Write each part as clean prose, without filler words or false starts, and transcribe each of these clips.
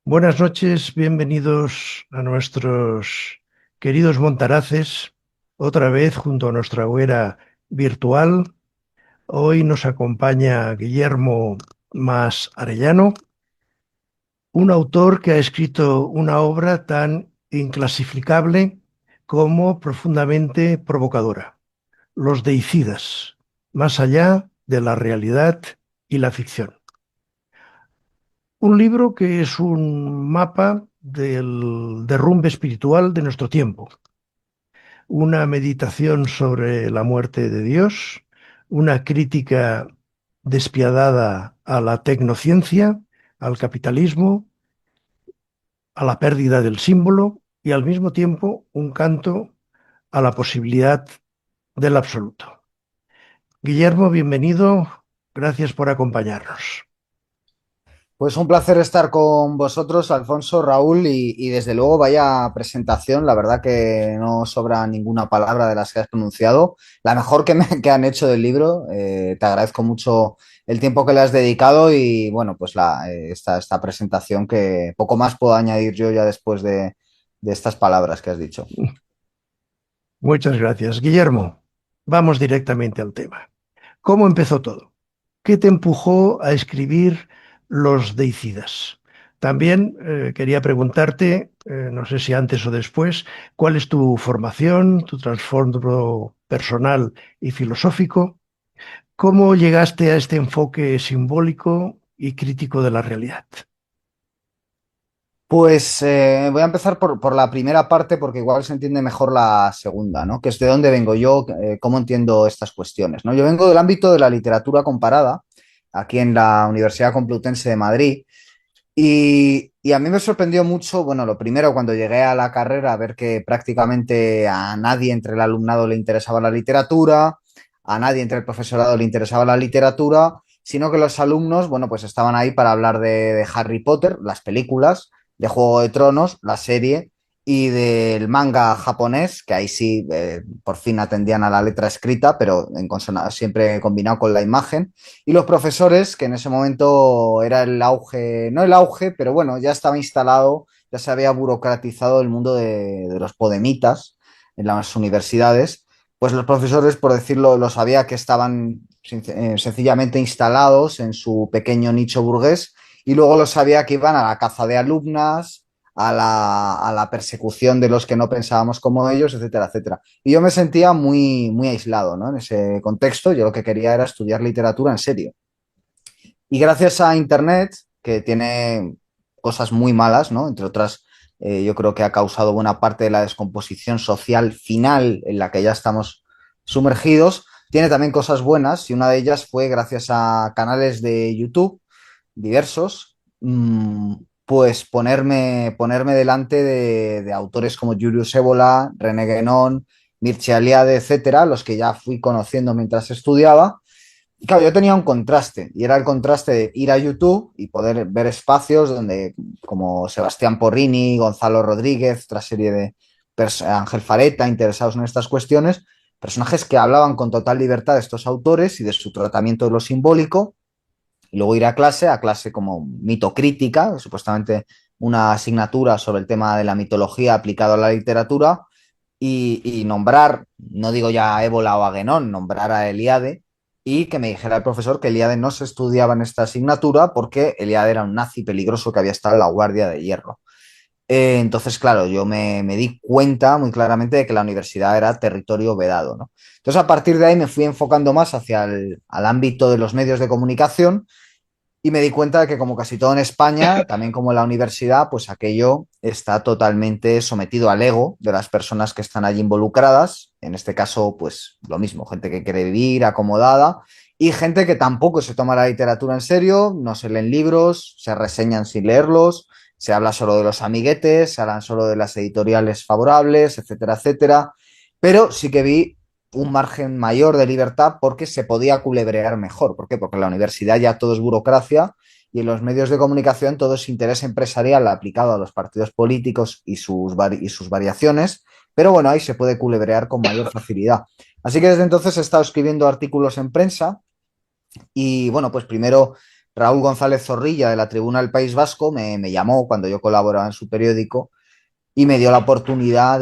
Buenas noches, bienvenidos a nuestros queridos Montaraces, otra vez junto a nuestra hoguera virtual. Hoy nos acompaña Guillermo Mas Arellano, un autor que ha escrito una obra tan inclasificable como profundamente provocadora, Los Deicidas, más allá de la realidad y la ficción. Un libro que es un mapa del derrumbe espiritual de nuestro tiempo, una meditación sobre la muerte de Dios, una crítica despiadada a la tecnociencia, al capitalismo, a la pérdida del símbolo y al mismo tiempo un canto a la posibilidad del absoluto. Guillermo, bienvenido. Gracias por acompañarnos. Pues un placer estar con vosotros, Alfonso, Raúl, y desde luego vaya presentación. La verdad que no sobra ninguna palabra de las que has pronunciado. La mejor que han hecho del libro. Te agradezco mucho el tiempo que le has dedicado y bueno, pues esta presentación que poco más puedo añadir yo ya después de estas palabras que has dicho. Muchas gracias. Guillermo, vamos directamente al tema. ¿Cómo empezó todo? ¿Qué te empujó a escribir Los Deicidas? También quería preguntarte, no sé si antes o después, ¿cuál es tu formación, tu trasfondo personal y filosófico? ¿Cómo llegaste a este enfoque simbólico y crítico de la realidad? Pues voy a empezar por la primera parte porque igual se entiende mejor la segunda, ¿no? Que es de dónde vengo yo, cómo entiendo estas cuestiones, ¿no? Yo vengo del ámbito de la literatura comparada, aquí en la Universidad Complutense de Madrid, y a mí me sorprendió mucho, bueno, lo primero cuando llegué a la carrera, ver que prácticamente a nadie entre el alumnado le interesaba la literatura, a nadie entre el profesorado le interesaba la literatura, sino que los alumnos, bueno, pues estaban ahí para hablar de Harry Potter, las películas, de Juego de Tronos, la serie, y del manga japonés, que ahí sí, por fin atendían a la letra escrita, pero siempre combinado con la imagen. Y los profesores, que en ese momento era el auge, no el auge, pero bueno, ya estaba instalado, ya se había burocratizado el mundo de los podemitas en las universidades, pues los profesores, por decirlo, lo sabía que estaban sencillamente instalados en su pequeño nicho burgués y luego lo sabía que iban a la caza de alumnas, a la persecución de los que no pensábamos como ellos, etcétera, etcétera. Y yo me sentía muy, muy aislado, ¿no? En ese contexto, yo lo que quería era estudiar literatura en serio. Y gracias a Internet, que tiene cosas muy malas, ¿no? Entre otras, yo creo que ha causado buena parte de la descomposición social final en la que ya estamos sumergidos, tiene también cosas buenas y una de ellas fue gracias a canales de YouTube diversos, pues ponerme delante de autores como Julius Evola, René Guénon, Mircea Eliade, etcétera, los que ya fui conociendo mientras estudiaba. Y claro, yo tenía un contraste, y era el contraste de ir a YouTube y poder ver espacios donde, como Sebastián Porrini, Gonzalo Rodríguez, otra serie de Ángel Fareta, interesados en estas cuestiones, personajes que hablaban con total libertad de estos autores y de su tratamiento de lo simbólico, y luego ir a clase como mitocrítica, supuestamente una asignatura sobre el tema de la mitología aplicado a la literatura, y nombrar, no digo ya a Ébola o a Guénon, nombrar a Eliade y que me dijera el profesor que Eliade no se estudiaba en esta asignatura porque Eliade era un nazi peligroso que había estado en la Guardia de Hierro. Entonces, claro, yo me di cuenta muy claramente de que la universidad era territorio vedado, ¿no? Entonces, a partir de ahí me fui enfocando más hacia al ámbito de los medios de comunicación y me di cuenta de que como casi todo en España, también como en la universidad, pues aquello está totalmente sometido al ego de las personas que están allí involucradas. En este caso, pues lo mismo, gente que quiere vivir acomodada y gente que tampoco se toma la literatura en serio, no se leen libros, se reseñan sin leerlos, se habla solo de los amiguetes, se hablan solo de las editoriales favorables, etcétera, etcétera. Pero sí que vi un margen mayor de libertad porque se podía culebrear mejor. ¿Por qué? Porque en la universidad ya todo es burocracia y en los medios de comunicación todo es interés empresarial aplicado a los partidos políticos y sus variaciones. Pero bueno, ahí se puede culebrear con mayor facilidad. Así que desde entonces he estado escribiendo artículos en prensa y bueno, pues primero Raúl González Zorrilla de la Tribuna del País Vasco me llamó cuando yo colaboraba en su periódico y me dio la oportunidad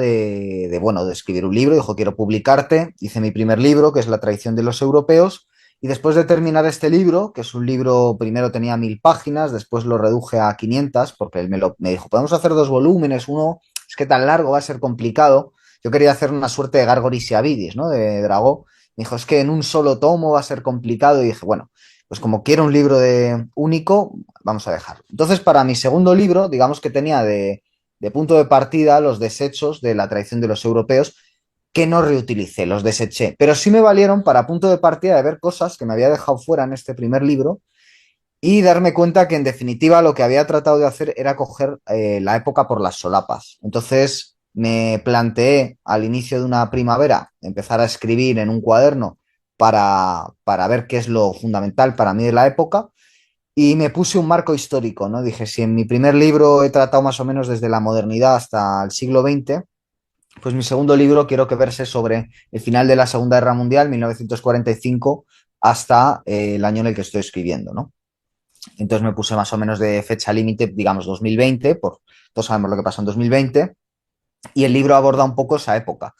bueno, de escribir un libro. Dijo, quiero publicarte. Hice mi primer libro, que es La traición de los europeos. Y después de terminar este libro, que es un libro, primero tenía 1000 páginas, después lo reduje a 500, porque él me dijo, podemos hacer 2 volúmenes, uno, es que tan largo va a ser complicado. Yo quería hacer una suerte de Gargoris y Avidis, ¿no? De Dragó. Me dijo, es que en un solo tomo va a ser complicado. Y dije, bueno, pues como quiero un libro de único, vamos a dejarlo. Entonces, para mi segundo libro, digamos que tenía de punto de partida los desechos de la tradición de los europeos que no reutilicé, los deseché, pero sí me valieron para punto de partida de ver cosas que me había dejado fuera en este primer libro y darme cuenta que en definitiva lo que había tratado de hacer era coger la época por las solapas. Entonces me planteé al inicio de una primavera empezar a escribir en un cuaderno para ver qué es lo fundamental para mí de la época y me puse un marco histórico, ¿no? Dije, si en mi primer libro he tratado más o menos desde la modernidad hasta el siglo XX, pues mi segundo libro quiero que verse sobre el final de la Segunda Guerra Mundial, 1945, hasta el año en el que estoy escribiendo, ¿no? Entonces me puse más o menos de fecha límite, digamos 2020, por todos sabemos lo que pasó en 2020, y el libro aborda un poco esa época.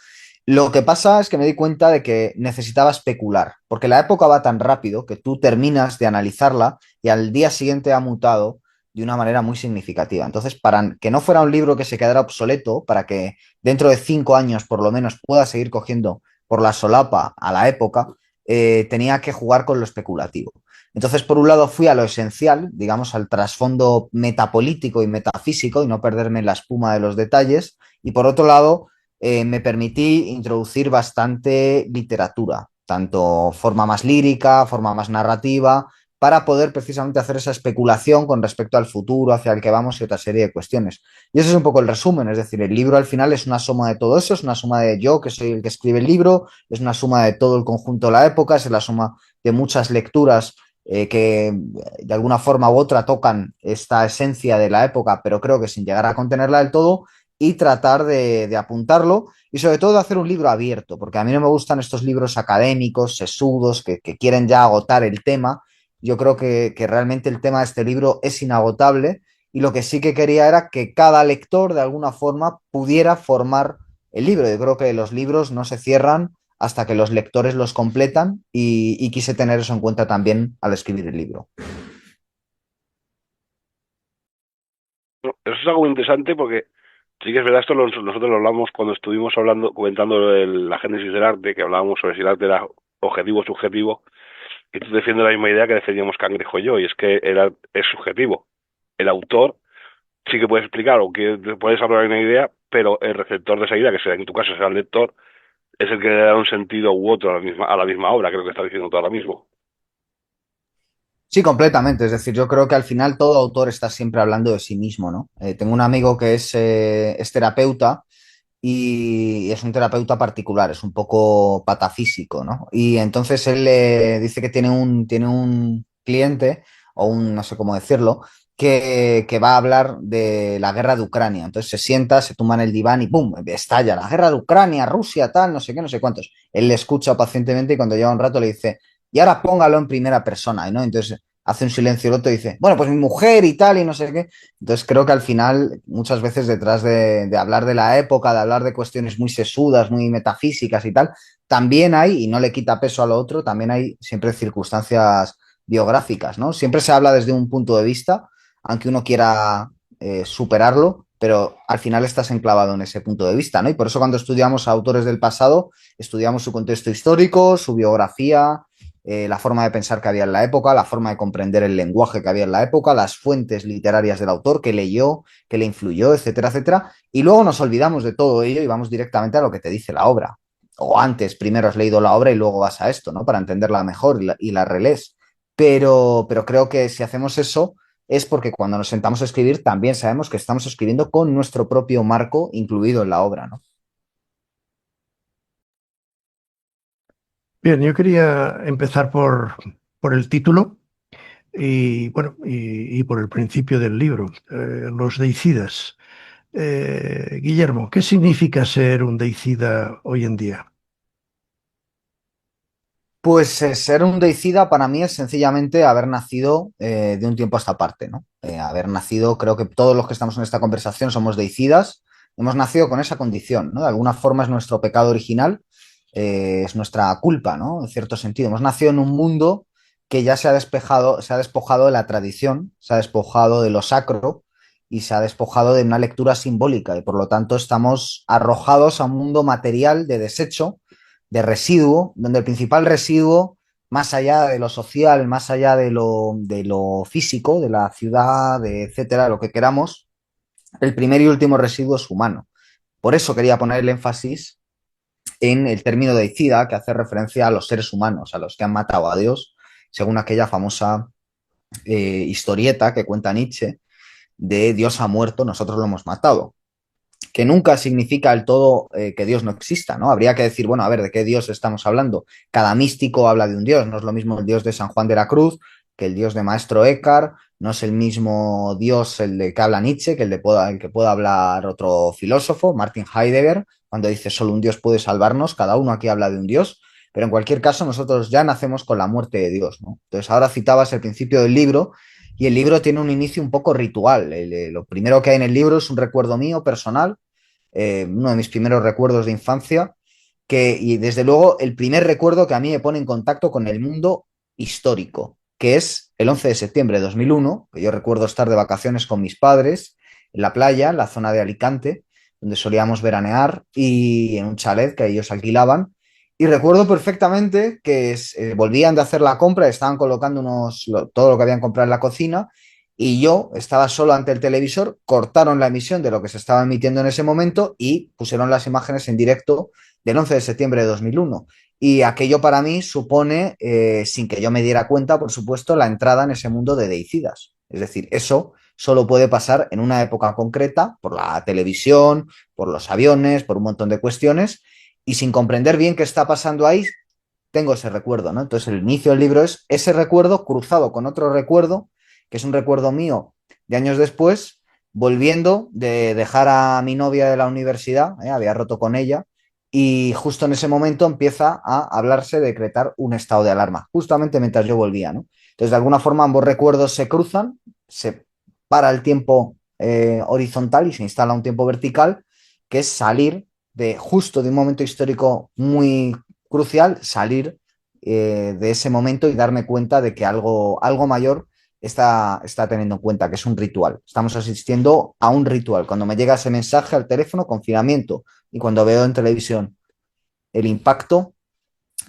Lo que pasa es que me di cuenta de que necesitaba especular, porque la época va tan rápido que tú terminas de analizarla y al día siguiente ha mutado de una manera muy significativa. Entonces, para que no fuera un libro que se quedara obsoleto, para que dentro de 5 años por lo menos pueda seguir cogiendo por la solapa a la época, tenía que jugar con lo especulativo. Entonces, por un lado, fui a lo esencial, digamos, al trasfondo metapolítico y metafísico y no perderme en la espuma de los detalles. Y por otro lado, me permití introducir bastante literatura, tanto forma más lírica, forma más narrativa, para poder precisamente hacer esa especulación con respecto al futuro, hacia el que vamos y otra serie de cuestiones. Y ese es un poco el resumen, es decir, el libro al final es una suma de todo eso, es una suma de yo, que soy el que escribe el libro, es una suma de todo el conjunto de la época, es la suma de muchas lecturas que de alguna forma u otra tocan esta esencia de la época, pero creo que sin llegar a contenerla del todo, y tratar de apuntarlo y sobre todo de hacer un libro abierto, porque a mí no me gustan estos libros académicos, sesudos, que quieren ya agotar el tema. Yo creo que realmente el tema de este libro es inagotable y lo que sí que quería era que cada lector de alguna forma pudiera formar el libro. Yo creo que los libros no se cierran hasta que los lectores los completan y quise tener eso en cuenta también al escribir el libro. Eso es algo muy interesante porque sí que es verdad, nosotros lo hablamos cuando estuvimos hablando, comentando la génesis del arte, que hablábamos sobre si el arte era objetivo o subjetivo, y tú defiendes la misma idea que defendíamos Cangrejo y yo, y es que es subjetivo. El autor sí que puedes explicar o que puedes hablar de una idea, pero el receptor de esa idea, que será en tu caso será el lector, es el que le da un sentido u otro a la misma obra, que es lo que estás diciendo tú ahora mismo. Sí, completamente. Es decir, yo creo que al final todo autor está siempre hablando de sí mismo, ¿no? Tengo un amigo que es terapeuta y es un terapeuta particular, es un poco patafísico, ¿no? Y entonces él le dice que tiene un cliente, o un, no sé cómo decirlo, que va a hablar de la guerra de Ucrania. Entonces se sienta, se tumba en el diván y ¡pum! Estalla la guerra de Ucrania, Rusia, tal, no sé qué, no sé cuántos. Él le escucha pacientemente y cuando lleva un rato le dice, y ahora póngalo en primera persona, ¿no? Entonces hace un silencio y el otro dice, bueno, pues mi mujer y tal, y no sé qué. Entonces creo que al final, muchas veces detrás de hablar de la época, de hablar de cuestiones muy sesudas, muy metafísicas y tal, también hay, y no le quita peso a lo otro, también hay siempre circunstancias biográficas, ¿no? Siempre se habla desde un punto de vista, aunque uno quiera superarlo, pero al final estás enclavado en ese punto de vista, ¿no? Y por eso cuando estudiamos a autores del pasado, estudiamos su contexto histórico, su biografía, la forma de pensar que había en la época, la forma de comprender el lenguaje que había en la época, las fuentes literarias del autor, que leyó, que le influyó, etcétera, etcétera. Y luego nos olvidamos de todo ello y vamos directamente a lo que te dice la obra. o antes, primero has leído la obra y luego vas a esto, ¿no? Para entenderla mejor y la relees. Pero creo que si hacemos eso es porque cuando nos sentamos a escribir también sabemos que estamos escribiendo con nuestro propio marco incluido en la obra, ¿no? Bien, yo quería empezar por el título y, bueno, y por el principio del libro, los deicidas. Guillermo, ¿qué significa ser un deicida hoy en día? Pues ser un deicida para mí es sencillamente haber nacido de un tiempo a esta parte, ¿no? Haber nacido, creo que todos los que estamos en esta conversación somos deicidas, hemos nacido con esa condición, ¿no? De alguna forma es nuestro pecado original, es nuestra culpa, ¿no? En cierto sentido, hemos nacido en un mundo que ya se ha despojado de la tradición, se ha despojado de lo sacro y se ha despojado de una lectura simbólica y por lo tanto estamos arrojados a un mundo material de desecho de residuo, donde el principal residuo, más allá de lo social, más allá de lo físico, de la ciudad, de etcétera, lo que queramos, el primer y último residuo es humano. Por eso quería poner el énfasis en el término deicida, que hace referencia a los seres humanos, a los que han matado a Dios, según aquella famosa historieta que cuenta Nietzsche de Dios ha muerto, nosotros lo hemos matado, que nunca significa del todo que Dios no exista, ¿no? Habría que decir, bueno, a ver, ¿de qué Dios estamos hablando? Cada místico habla de un Dios, no es lo mismo el Dios de San Juan de la Cruz que el Dios de Maestro Eckhart, no es el mismo Dios el de que habla Nietzsche que el que pueda hablar otro filósofo, Martin Heidegger, cuando dice solo un Dios puede salvarnos, cada uno aquí habla de un Dios, pero en cualquier caso nosotros ya nacemos con la muerte de Dios, ¿no? Entonces ahora citabas el principio del libro y el libro tiene un inicio un poco ritual. Lo primero que hay en el libro es un recuerdo mío personal, uno de mis primeros recuerdos de infancia, y desde luego el primer recuerdo que a mí me pone en contacto con el mundo histórico, que es el 11 de septiembre de 2001, que yo recuerdo estar de vacaciones con mis padres en la playa, en la zona de Alicante, donde solíamos veranear, y en un chalet que ellos alquilaban. Y recuerdo perfectamente que volvían de hacer la compra, estaban colocando todo lo que habían comprado en la cocina y yo estaba solo ante el televisor, cortaron la emisión de lo que se estaba emitiendo en ese momento y pusieron las imágenes en directo del 11 de septiembre de 2001. Y aquello para mí supone, sin que yo me diera cuenta, por supuesto, la entrada en ese mundo de deicidas. Es decir, eso solo puede pasar en una época concreta, por la televisión, por los aviones, por un montón de cuestiones, y sin comprender bien qué está pasando ahí, tengo ese recuerdo, ¿no? Entonces el inicio del libro es ese recuerdo cruzado con otro recuerdo, que es un recuerdo mío de años después, volviendo de dejar a mi novia de la universidad, había roto con ella, y justo en ese momento empieza a hablarse de decretar un estado de alarma, justamente mientras yo volvía, ¿no? Entonces, de alguna forma, ambos recuerdos se cruzan, se para el tiempo horizontal y se instala un tiempo vertical, que es salir de justo de un momento histórico muy crucial, salir de ese momento y darme cuenta de que algo mayor está teniendo en cuenta, que es un ritual. Estamos asistiendo a un ritual. Cuando me llega ese mensaje al teléfono, confinamiento, y cuando veo en televisión el impacto,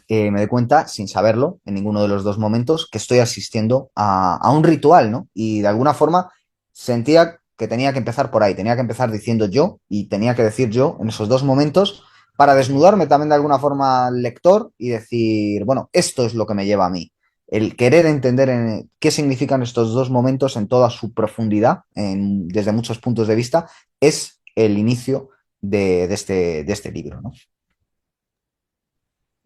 me doy cuenta, sin saberlo, en ninguno de los dos momentos, que estoy asistiendo a un ritual, ¿no? Y de alguna forma sentía que tenía que empezar por ahí, tenía que empezar diciendo yo y tenía que decir yo en esos dos momentos para desnudarme también de alguna forma al lector y decir, bueno, esto es lo que me lleva a mí. El querer entender qué significan estos dos momentos en toda su profundidad, desde muchos puntos de vista, es el inicio de este libro, ¿no?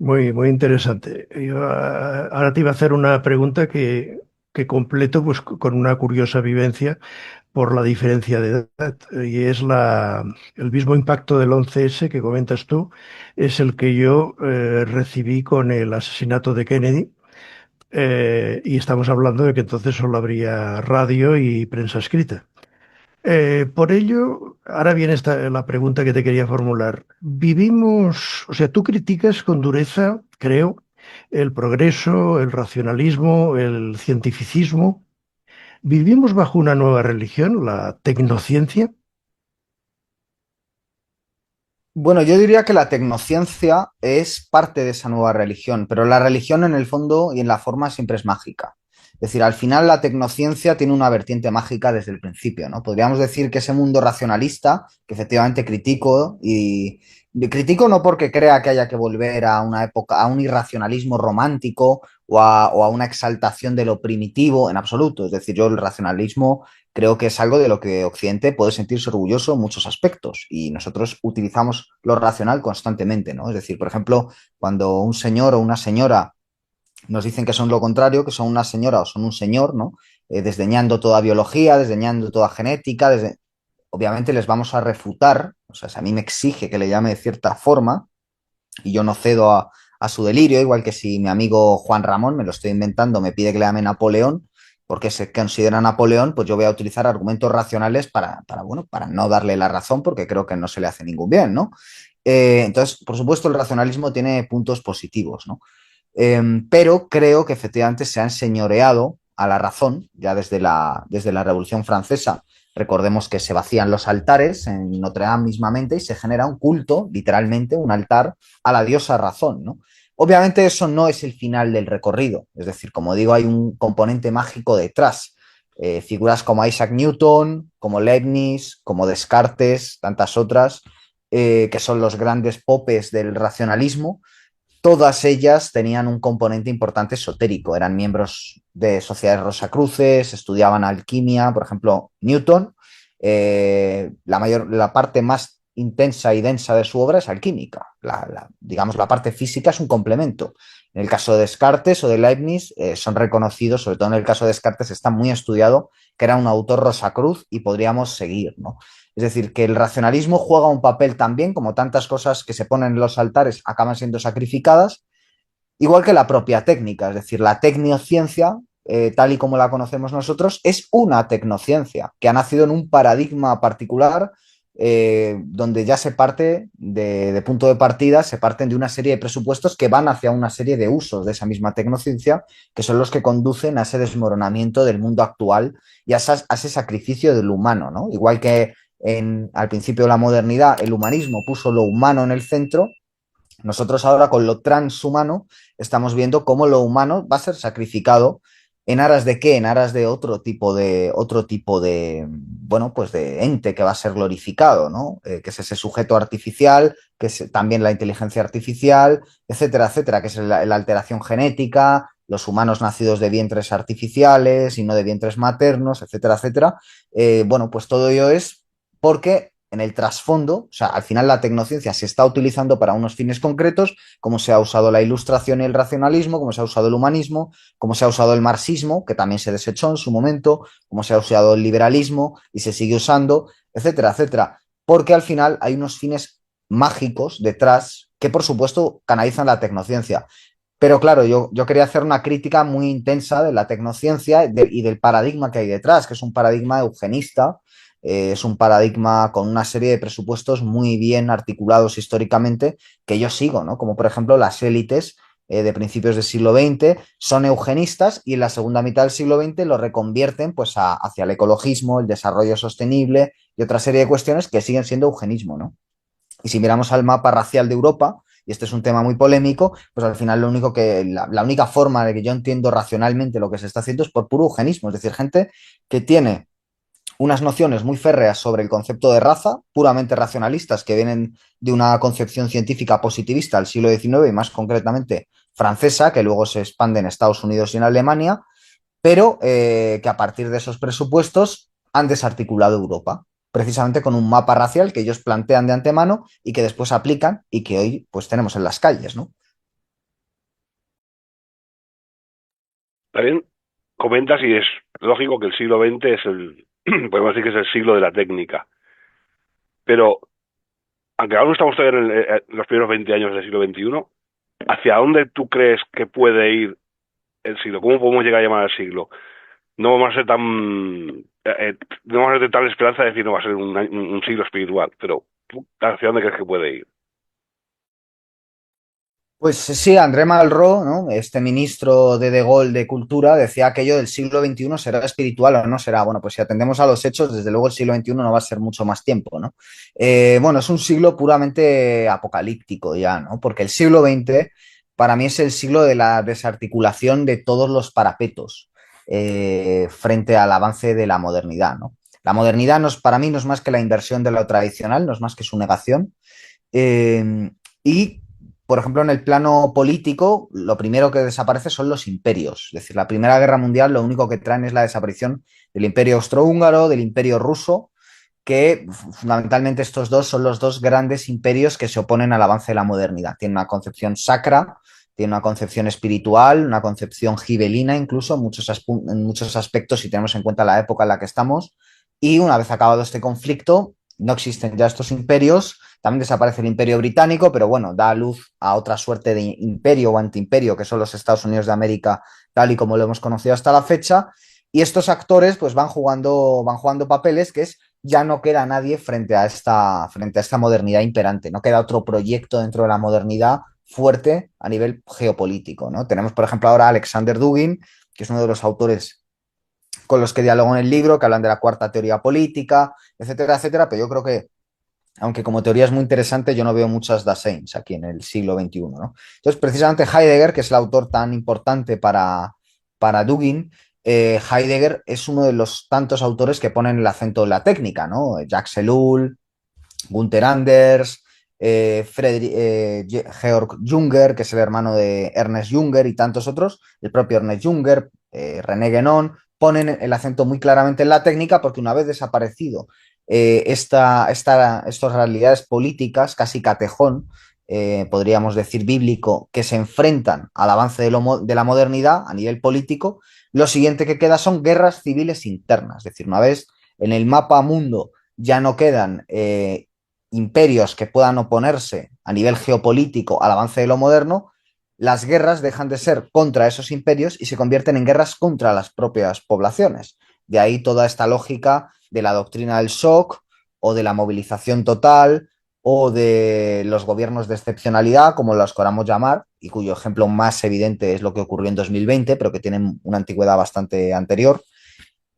Muy, muy interesante. Yo ahora te iba a hacer una pregunta que completo pues, con una curiosa vivencia por la diferencia de edad. Y es el mismo impacto del 11S que comentas tú, es el que yo recibí con el asesinato de Kennedy. Y estamos hablando de que entonces solo habría radio y prensa escrita. Por ello, ahora viene la pregunta que te quería formular. Vivimos, o sea, tú criticas con dureza, creo, el progreso, el racionalismo, el cientificismo. ¿Vivimos bajo una nueva religión, la tecnociencia? Bueno, yo diría que la tecnociencia es parte de esa nueva religión, pero la religión en el fondo y en la forma siempre es mágica. Es decir, al final la tecnociencia tiene una vertiente mágica desde el principio, ¿no? Podríamos decir que ese mundo racionalista, que efectivamente critico, y critico no porque crea que haya que volver a una época, a un irracionalismo romántico o a una exaltación de lo primitivo, en absoluto. Es decir, yo el racionalismo creo que es algo de lo que Occidente puede sentirse orgulloso en muchos aspectos y nosotros utilizamos lo racional constantemente, ¿no? Es decir, por ejemplo, cuando un señor o una señora nos dicen que son lo contrario, que son una señora o son un señor, ¿no? Desdeñando toda biología, desdeñando toda genética, obviamente les vamos a refutar, o sea, si a mí me exige que le llame de cierta forma y yo no cedo a su delirio, igual que si mi amigo Juan Ramón, me lo estoy inventando, me pide que le llame Napoleón, porque se considera Napoleón, pues yo voy a utilizar argumentos racionales bueno, para no darle la razón, porque creo que no se le hace ningún bien, ¿no? Entonces, por supuesto, el racionalismo tiene puntos positivos, ¿no? Pero creo que efectivamente se ha enseñoreado a la razón, ya desde la Revolución Francesa. Recordemos que se vacían los altares en Notre Dame mismamente y se genera un culto, literalmente, un altar a la diosa razón, ¿no? Obviamente eso no es el final del recorrido, es decir, como digo, hay un componente mágico detrás. Figuras como Isaac Newton, como Leibniz, como Descartes, tantas otras, que son los grandes popes del racionalismo. Todas ellas tenían un componente importante esotérico, eran miembros de sociedades rosacruces, estudiaban alquimia, por ejemplo, Newton, la parte más intensa y densa de su obra es alquímica, digamos, la parte física es un complemento. En el caso de Descartes o de Leibniz son reconocidos, sobre todo en el caso de Descartes está muy estudiado, que era un autor rosacruz y podríamos seguir, ¿no? Es decir, que el racionalismo juega un papel también, como tantas cosas que se ponen en los altares acaban siendo sacrificadas, igual que la propia técnica, es decir, la tecnociencia, tal y como la conocemos nosotros, es una tecnociencia que ha nacido en un paradigma particular donde ya se parte de punto de partida, se parten de una serie de presupuestos que van hacia una serie de usos de esa misma tecnociencia, que son los que conducen a ese desmoronamiento del mundo actual y a ese sacrificio del humano, ¿no? Igual que al principio de la modernidad el humanismo puso lo humano en el centro, nosotros ahora con lo transhumano estamos viendo cómo lo humano va a ser sacrificado en aras de qué, en aras de bueno, pues de ente que va a ser glorificado, ¿no? Que es ese sujeto artificial, que es también la inteligencia artificial, etcétera, etcétera, que es la alteración genética, los humanos nacidos de vientres artificiales y no de vientres maternos, etcétera, etcétera. Bueno, pues todo ello es porque en el trasfondo, o sea, al final la tecnociencia se está utilizando para unos fines concretos, como se ha usado la ilustración y el racionalismo, como se ha usado el humanismo, como se ha usado el marxismo, que también se desechó en su momento, como se ha usado el liberalismo y se sigue usando, etcétera, etcétera. Porque al final hay unos fines mágicos detrás que, por supuesto, canalizan la tecnociencia. Pero claro, yo quería hacer una crítica muy intensa de la tecnociencia y del paradigma que hay detrás, que es un paradigma eugenista, es un paradigma con una serie de presupuestos muy bien articulados históricamente que yo sigo, ¿no? Como por ejemplo las élites de principios del siglo XX son eugenistas y en la segunda mitad del siglo XX lo reconvierten pues hacia el ecologismo, el desarrollo sostenible y otra serie de cuestiones que siguen siendo eugenismo, ¿no? Y si miramos al mapa racial de Europa, y este es un tema muy polémico, pues al final la única forma de que yo entiendo racionalmente lo que se está haciendo es por puro eugenismo, es decir, gente que tiene unas nociones muy férreas sobre el concepto de raza, puramente racionalistas, que vienen de una concepción científica positivista del siglo XIX y más concretamente francesa, que luego se expande en Estados Unidos y en Alemania, pero que a partir de esos presupuestos han desarticulado Europa, precisamente con un mapa racial que ellos plantean de antemano y que después aplican y que hoy pues tenemos en las calles, ¿no? También comentas, y es lógico que el siglo XX es podemos decir que es el siglo de la técnica, pero aunque aún no estamos todavía en los primeros 20 años del siglo XXI, ¿hacia dónde tú crees que puede ir el siglo? ¿Cómo podemos llegar a llamar al siglo? No vamos a ser no vamos a ser de tal esperanza de decir no va a ser un siglo espiritual, pero ¿tú hacia dónde crees que puede ir? Pues sí, André Malraux, ¿no? Este ministro de Gaulle de Cultura, decía aquello del siglo XXI será espiritual o no será. Bueno, pues si atendemos a los hechos, desde luego el siglo XXI no va a ser mucho más tiempo, ¿no? Bueno, es un siglo puramente apocalíptico ya, ¿no? Porque el siglo XX para mí es el siglo de la desarticulación de todos los parapetos. frente al avance de la modernidad, ¿no? La modernidad para mí no es más que la inversión de lo tradicional, no es más que su negación. Eh, y, por ejemplo, en el plano político, lo primero que desaparece son los imperios. Es decir, la Primera Guerra Mundial lo único que traen es la desaparición del Imperio Austrohúngaro, del Imperio Ruso, que fundamentalmente estos dos son los dos grandes imperios que se oponen al avance de la modernidad. Tienen una concepción sacra, tienen una concepción espiritual, una concepción gibelina incluso en muchos aspectos si tenemos en cuenta la época en la que estamos. Y una vez acabado este conflicto, no existen ya estos imperios, también desaparece el imperio británico, pero bueno, da luz a otra suerte de imperio o antiimperio que son los Estados Unidos de América, tal y como lo hemos conocido hasta la fecha. Y estos actores pues van jugando papeles que es ya no queda nadie frente a esta modernidad imperante, no queda otro proyecto dentro de la modernidad fuerte a nivel geopolítico, ¿no? Tenemos, por ejemplo, ahora a Alexander Dugin, que es uno de los autores con los que dialogo en el libro, que hablan de la cuarta teoría política, etcétera, etcétera, pero yo creo que, aunque como teoría es muy interesante, yo no veo muchas Daseins aquí en el siglo XXI, ¿no? Entonces, precisamente Heidegger, que es el autor tan importante para Dugin, Heidegger es uno de los tantos autores que ponen el acento en la técnica, ¿no? Jacques Ellul, Gunther Anders, Georg Junger, que es el hermano de Ernest Junger y tantos otros, el propio Ernest Junger, René Guénon, ponen el acento muy claramente en la técnica porque una vez desaparecido estas realidades políticas, casi catejón, podríamos decir bíblico, que se enfrentan al avance de la modernidad a nivel político, lo siguiente que queda son guerras civiles internas. Es decir, una vez en el mapa mundo ya no quedan imperios que puedan oponerse a nivel geopolítico al avance de lo moderno, las guerras dejan de ser contra esos imperios y se convierten en guerras contra las propias poblaciones. De ahí toda esta lógica de la doctrina del shock o de la movilización total o de los gobiernos de excepcionalidad, como los queramos llamar, y cuyo ejemplo más evidente es lo que ocurrió en 2020, pero que tienen una antigüedad bastante anterior.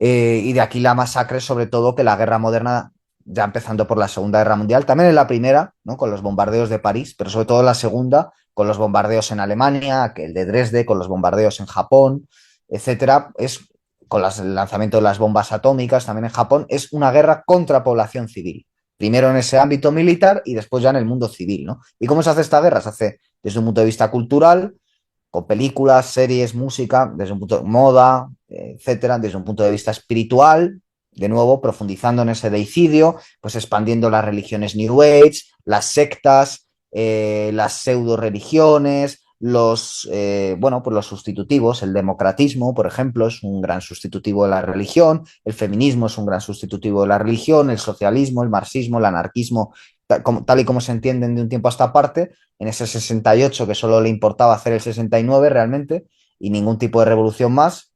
Y de aquí la masacre, sobre todo, que la guerra moderna, ya empezando por la Segunda Guerra Mundial, también en la primera, ¿no? Con los bombardeos de París, pero sobre todo en la segunda, con los bombardeos en Alemania, que el de Dresde, con los bombardeos en Japón, etcétera, es con el lanzamiento de las bombas atómicas también en Japón, es una guerra contra población civil. Primero en ese ámbito militar y después ya en el mundo civil, ¿no? ¿Y cómo se hace esta guerra? Se hace desde un punto de vista cultural, con películas, series, música, desde un punto de moda, etcétera, desde un punto de vista espiritual, de nuevo profundizando en ese deicidio, pues expandiendo las religiones New Age, las sectas, las pseudo religiones, bueno, pues los sustitutivos, el democratismo, por ejemplo, es un gran sustitutivo de la religión, el feminismo es un gran sustitutivo de la religión, el socialismo, el marxismo, el anarquismo, tal y como se entienden de un tiempo a esta parte, en ese 68 que solo le importaba hacer el 69 realmente y ningún tipo de revolución más,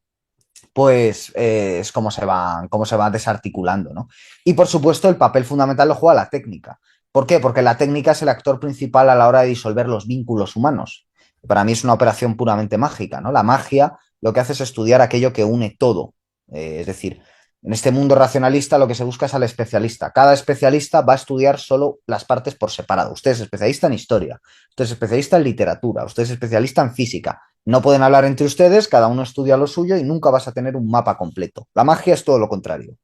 pues es cómo se va desarticulando, ¿no? Y por supuesto el papel fundamental lo juega la técnica. ¿Por qué? Porque la técnica es el actor principal a la hora de disolver los vínculos humanos. Para mí es una operación puramente mágica, ¿no? La magia lo que hace es estudiar aquello que une todo. Es decir, en este mundo racionalista lo que se busca es al especialista. Cada especialista va a estudiar solo las partes por separado. Usted es especialista en historia, usted es especialista en literatura, usted es especialista en física. No pueden hablar entre ustedes, cada uno estudia lo suyo y nunca vas a tener un mapa completo. La magia es todo lo contrario.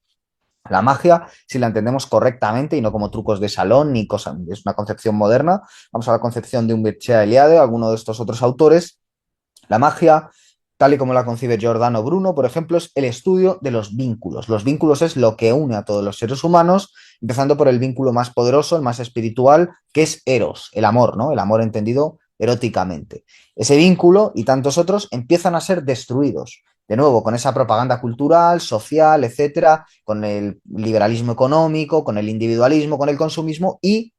La magia, si la entendemos correctamente y no como trucos de salón ni cosas, es una concepción moderna. Vamos a la concepción de un Mircea Eliade, alguno de estos otros autores. La magia, tal y como la concibe Giordano Bruno, por ejemplo, es el estudio de los vínculos. Los vínculos es lo que une a todos los seres humanos, empezando por el vínculo más poderoso, el más espiritual, que es Eros, el amor, ¿no? El amor entendido eróticamente. Ese vínculo y tantos otros empiezan a ser destruidos. De nuevo, con esa propaganda cultural, social, etcétera, con el liberalismo económico, con el individualismo, con el consumismo y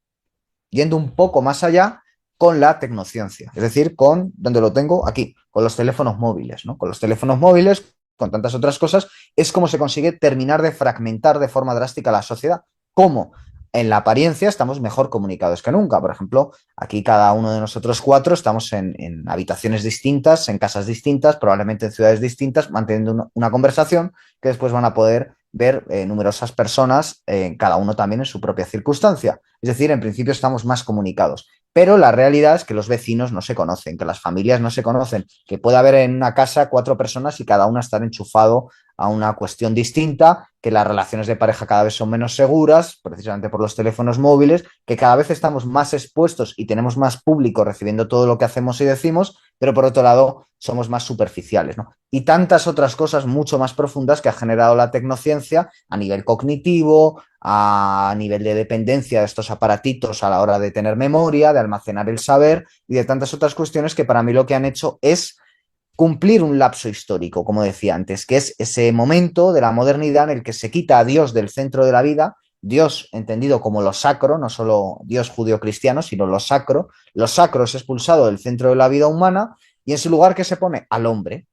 yendo un poco más allá con la tecnociencia, es decir, con, donde lo tengo aquí, con los teléfonos móviles, ¿no? Con los teléfonos móviles, con tantas otras cosas, es como se consigue terminar de fragmentar de forma drástica la sociedad. ¿Cómo? En la apariencia estamos mejor comunicados que nunca. Por ejemplo, aquí cada uno de nosotros cuatro estamos en habitaciones distintas, en casas distintas, probablemente en ciudades distintas, manteniendo una conversación que después van a poder ver numerosas personas, cada uno también en su propia circunstancia. Es decir, en principio estamos más comunicados. Pero la realidad es que los vecinos no se conocen, que las familias no se conocen, que puede haber en una casa 4 personas y cada una estar enchufado a una cuestión distinta, que las relaciones de pareja cada vez son menos seguras, precisamente por los teléfonos móviles, que cada vez estamos más expuestos y tenemos más público recibiendo todo lo que hacemos y decimos, pero por otro lado somos más superficiales, ¿no? Y tantas otras cosas mucho más profundas que ha generado la tecnociencia a nivel cognitivo, a nivel de dependencia de estos aparatitos a la hora de tener memoria, de almacenar el saber y de tantas otras cuestiones que para mí lo que han hecho es cumplir un lapso histórico, como decía antes, que es ese momento de la modernidad en el que se quita a Dios del centro de la vida, Dios entendido como lo sacro, no solo Dios judío-cristiano, sino lo sacro es expulsado del centro de la vida humana y en su lugar que se pone al hombre,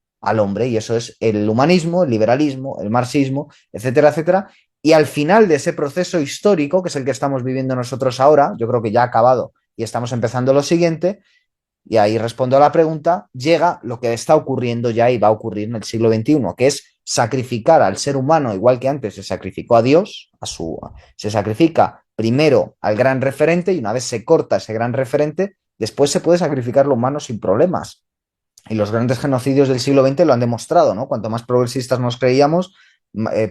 y eso es el humanismo, el liberalismo, el marxismo, etcétera, etcétera. Y al final de ese proceso histórico, que es el que estamos viviendo nosotros ahora, yo creo que ya ha acabado y estamos empezando lo siguiente, y ahí respondo a la pregunta, llega lo que está ocurriendo ya y va a ocurrir en el siglo XXI, que es sacrificar al ser humano, igual que antes se sacrificó a Dios, se sacrifica primero al gran referente y una vez se corta ese gran referente, después se puede sacrificar lo humano sin problemas. Y los grandes genocidios del siglo XX lo han demostrado, ¿no? Cuanto más progresistas nos creíamos,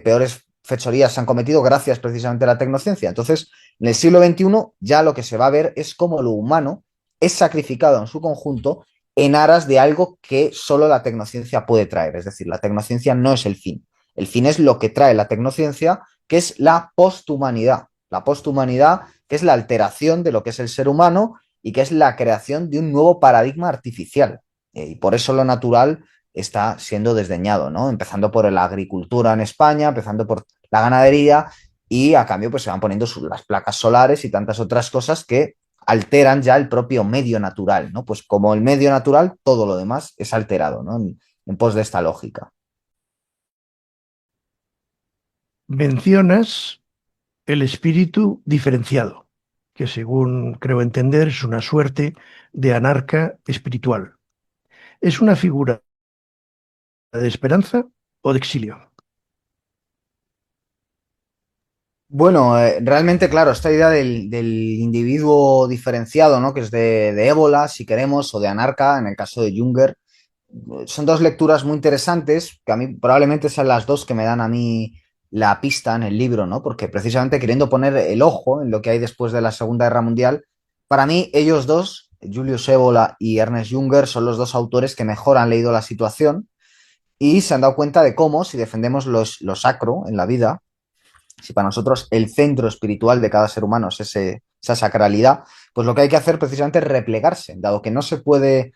peores fechorías se han cometido gracias precisamente a la tecnociencia. Entonces, en el siglo XXI ya lo que se va a ver es cómo lo humano es sacrificado en su conjunto en aras de algo que solo la tecnociencia puede traer. Es decir, la tecnociencia no es el fin. El fin es lo que trae la tecnociencia, que es la posthumanidad. La posthumanidad, que es la alteración de lo que es el ser humano y que es la creación de un nuevo paradigma artificial. Y por eso lo natural está siendo desdeñado, ¿no? Empezando por la agricultura en España, empezando por la ganadería y a cambio pues se van poniendo las placas solares y tantas otras cosas que alteran ya el propio medio natural, ¿no? Pues como el medio natural, todo lo demás es alterado, ¿no? En pos de esta lógica. Mencionas el espíritu diferenciado, que según creo entender es una suerte de anarca espiritual. ¿Es una figura de esperanza o de exilio? Bueno, realmente, claro, esta idea del individuo diferenciado, ¿no? Que es de ébola, si queremos, o de anarca, en el caso de Junger, son dos lecturas muy interesantes, que a mí probablemente sean las dos que me dan a mí la pista en el libro, ¿no? Porque precisamente queriendo poner el ojo en lo que hay después de la Segunda Guerra Mundial, para mí ellos dos, Julius Evola y Ernest Junger, son los dos autores que mejor han leído la situación y se han dado cuenta de cómo, si defendemos lo sacro en la vida, si para nosotros el centro espiritual de cada ser humano es esa sacralidad, pues lo que hay que hacer precisamente es replegarse, dado que no se puede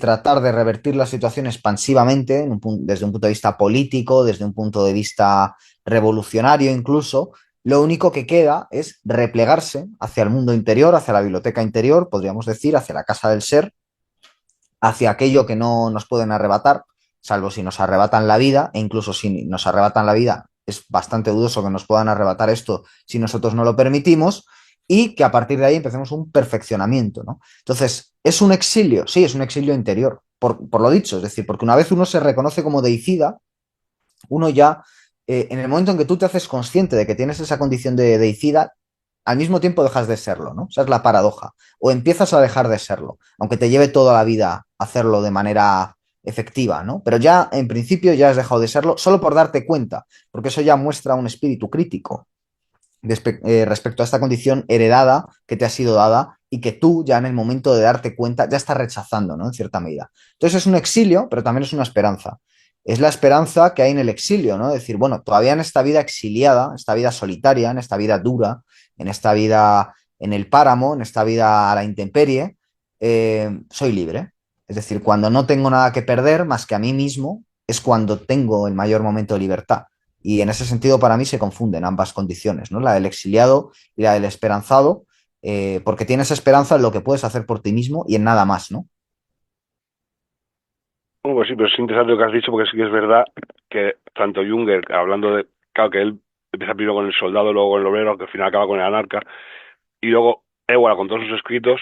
tratar de revertir la situación expansivamente desde un punto de vista político, desde un punto de vista revolucionario incluso, lo único que queda es replegarse hacia el mundo interior, hacia la biblioteca interior, podríamos decir, hacia la casa del ser, hacia aquello que no nos pueden arrebatar, salvo si nos arrebatan la vida, e incluso si nos arrebatan la vida, es bastante dudoso que nos puedan arrebatar esto si nosotros no lo permitimos, y que a partir de ahí empecemos un perfeccionamiento, ¿no? Entonces, ¿es un exilio? Sí, es un exilio interior, por lo dicho, es decir, porque una vez uno se reconoce como deicida, uno ya, en el momento en que tú te haces consciente de que tienes esa condición de deicida, al mismo tiempo dejas de serlo, ¿no? Esa es la paradoja. O empiezas a dejar de serlo, aunque te lleve toda la vida hacerlo de manera efectiva, ¿no? Pero ya, en principio, ya has dejado de serlo solo por darte cuenta, porque eso ya muestra un espíritu crítico respecto a esta condición heredada que te ha sido dada y que tú ya en el momento de darte cuenta ya estás rechazando, ¿no? En cierta medida. Entonces es un exilio, pero también es una esperanza. Es la esperanza que hay en el exilio, ¿no? Decir, bueno, todavía en esta vida exiliada, esta vida solitaria, en esta vida dura, en esta vida en el páramo, en esta vida a la intemperie, soy libre. Es decir, cuando no tengo nada que perder más que a mí mismo, es cuando tengo el mayor momento de libertad. Y en ese sentido, para mí se confunden ambas condiciones, ¿no? La del exiliado y la del esperanzado, porque tienes esperanza en lo que puedes hacer por ti mismo y en nada más, ¿no? Bueno, pues sí, pero es interesante lo que has dicho porque sí que es verdad que tanto Junger, hablando de, claro, que él empieza primero con el soldado, luego con el obrero, que al final acaba con el anarca, y luego Éguala con todos sus escritos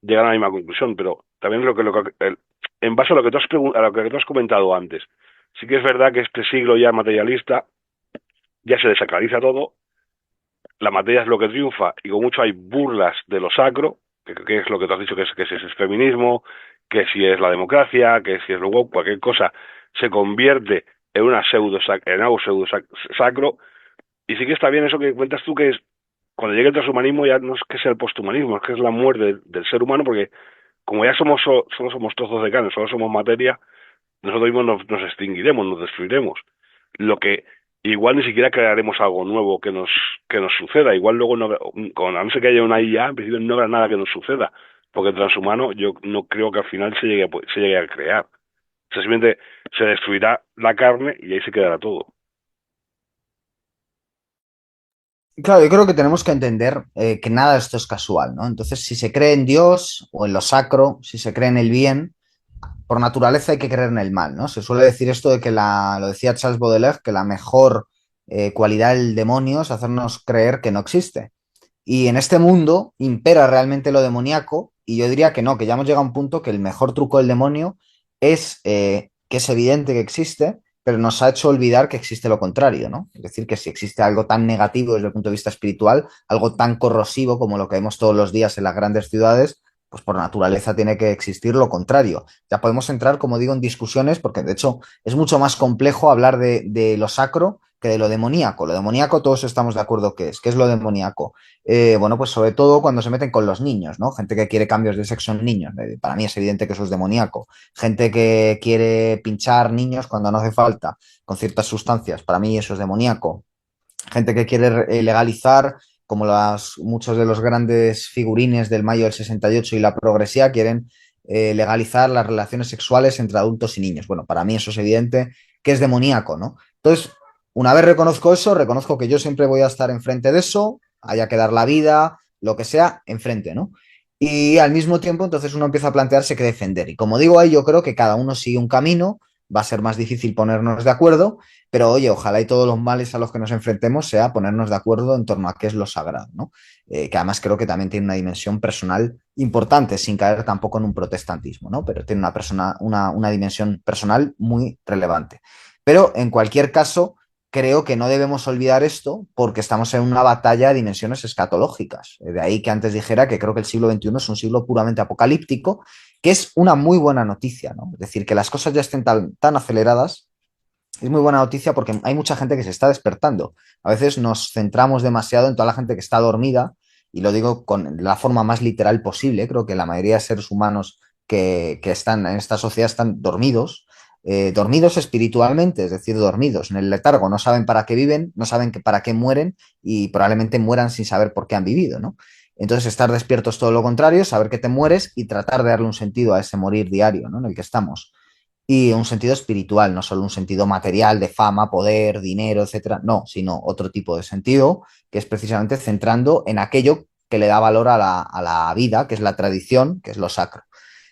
llegan a la misma conclusión, pero también en base a lo que a lo que tú has comentado antes, sí que es verdad que este siglo ya materialista ya se desacraliza todo, la materia es lo que triunfa y con mucho hay burlas de lo sacro, que es lo que tú has dicho, que si es el feminismo, que si es la democracia, que si es lo woke, cualquier cosa, se convierte en una en algo pseudo sacro. Y sí que está bien eso que cuentas tú, que es cuando llegue el transhumanismo ya no es que sea el posthumanismo, es que es la muerte del ser humano, porque como ya solo somos trozos de carne, solo somos materia, nosotros mismos nos extinguiremos, nos destruiremos. Lo que igual ni siquiera crearemos algo nuevo que nos suceda. Igual luego, no, a no ser que haya una IA, en principio no habrá nada que nos suceda. Porque el transhumano yo no creo que al final se llegue a crear. O sea, simplemente se destruirá la carne y ahí se quedará todo. Claro, yo creo que tenemos que entender que nada de esto es casual, ¿no? Entonces, si se cree en Dios o en lo sacro, si se cree en el bien, por naturaleza hay que creer en el mal, ¿no? Se suele decir esto de que lo decía Charles Baudelaire, que la mejor cualidad del demonio es hacernos creer que no existe. Y en este mundo impera realmente lo demoníaco, y yo diría que no, que ya hemos llegado a un punto que el mejor truco del demonio es que es evidente que existe, pero nos ha hecho olvidar que existe lo contrario, ¿no? Es decir, que si existe algo tan negativo desde el punto de vista espiritual, algo tan corrosivo como lo que vemos todos los días en las grandes ciudades, pues por naturaleza tiene que existir lo contrario. Ya podemos entrar, como digo, en discusiones, porque de hecho es mucho más complejo hablar de lo sacro que de lo demoníaco. Lo demoníaco todos estamos de acuerdo que es. ¿Qué es lo demoníaco? Bueno, pues sobre todo cuando se meten con los niños, ¿no? Gente que quiere cambios de sexo en niños. Para mí es evidente que eso es demoníaco. Gente que quiere pinchar niños cuando no hace falta con ciertas sustancias. Para mí eso es demoníaco. Gente que quiere legalizar, como muchos de los grandes figurines del Mayo del 68 y la progresía, quieren legalizar las relaciones sexuales entre adultos y niños. Bueno, para mí eso es evidente que es demoníaco, ¿no? Entonces, una vez reconozco eso, reconozco que yo siempre voy a estar enfrente de eso, haya que dar la vida, lo que sea, enfrente, ¿no? Y al mismo tiempo, entonces uno empieza a plantearse qué defender. Y como digo ahí, yo creo que cada uno sigue un camino, va a ser más difícil ponernos de acuerdo, pero oye, ojalá y todos los males a los que nos enfrentemos sea ponernos de acuerdo en torno a qué es lo sagrado, ¿no? Que además creo que también tiene una dimensión personal importante, sin caer tampoco en un protestantismo, ¿no? Pero tiene una dimensión personal muy relevante. Pero en cualquier caso, creo que no debemos olvidar esto porque estamos en una batalla de dimensiones escatológicas. De ahí que antes dijera que creo que el siglo XXI es un siglo puramente apocalíptico, que es una muy buena noticia, ¿no? Es decir, que las cosas ya estén tan aceleradas es muy buena noticia porque hay mucha gente que se está despertando. A veces nos centramos demasiado en toda la gente que está dormida, y lo digo con la forma más literal posible. Creo que la mayoría de seres humanos que están en esta sociedad están dormidos, dormidos espiritualmente, es decir, dormidos en el letargo, no saben para qué viven, no saben para qué mueren, y probablemente mueran sin saber por qué han vivido, ¿no? Entonces, estar despiertos es todo lo contrario, saber que te mueres y tratar de darle un sentido a ese morir diario, ¿no? En el que estamos, y un sentido espiritual, no solo un sentido material de fama, poder, dinero, etcétera, no, sino otro tipo de sentido que es precisamente centrando en aquello que le da valor a la vida, que es la tradición, que es lo sacro.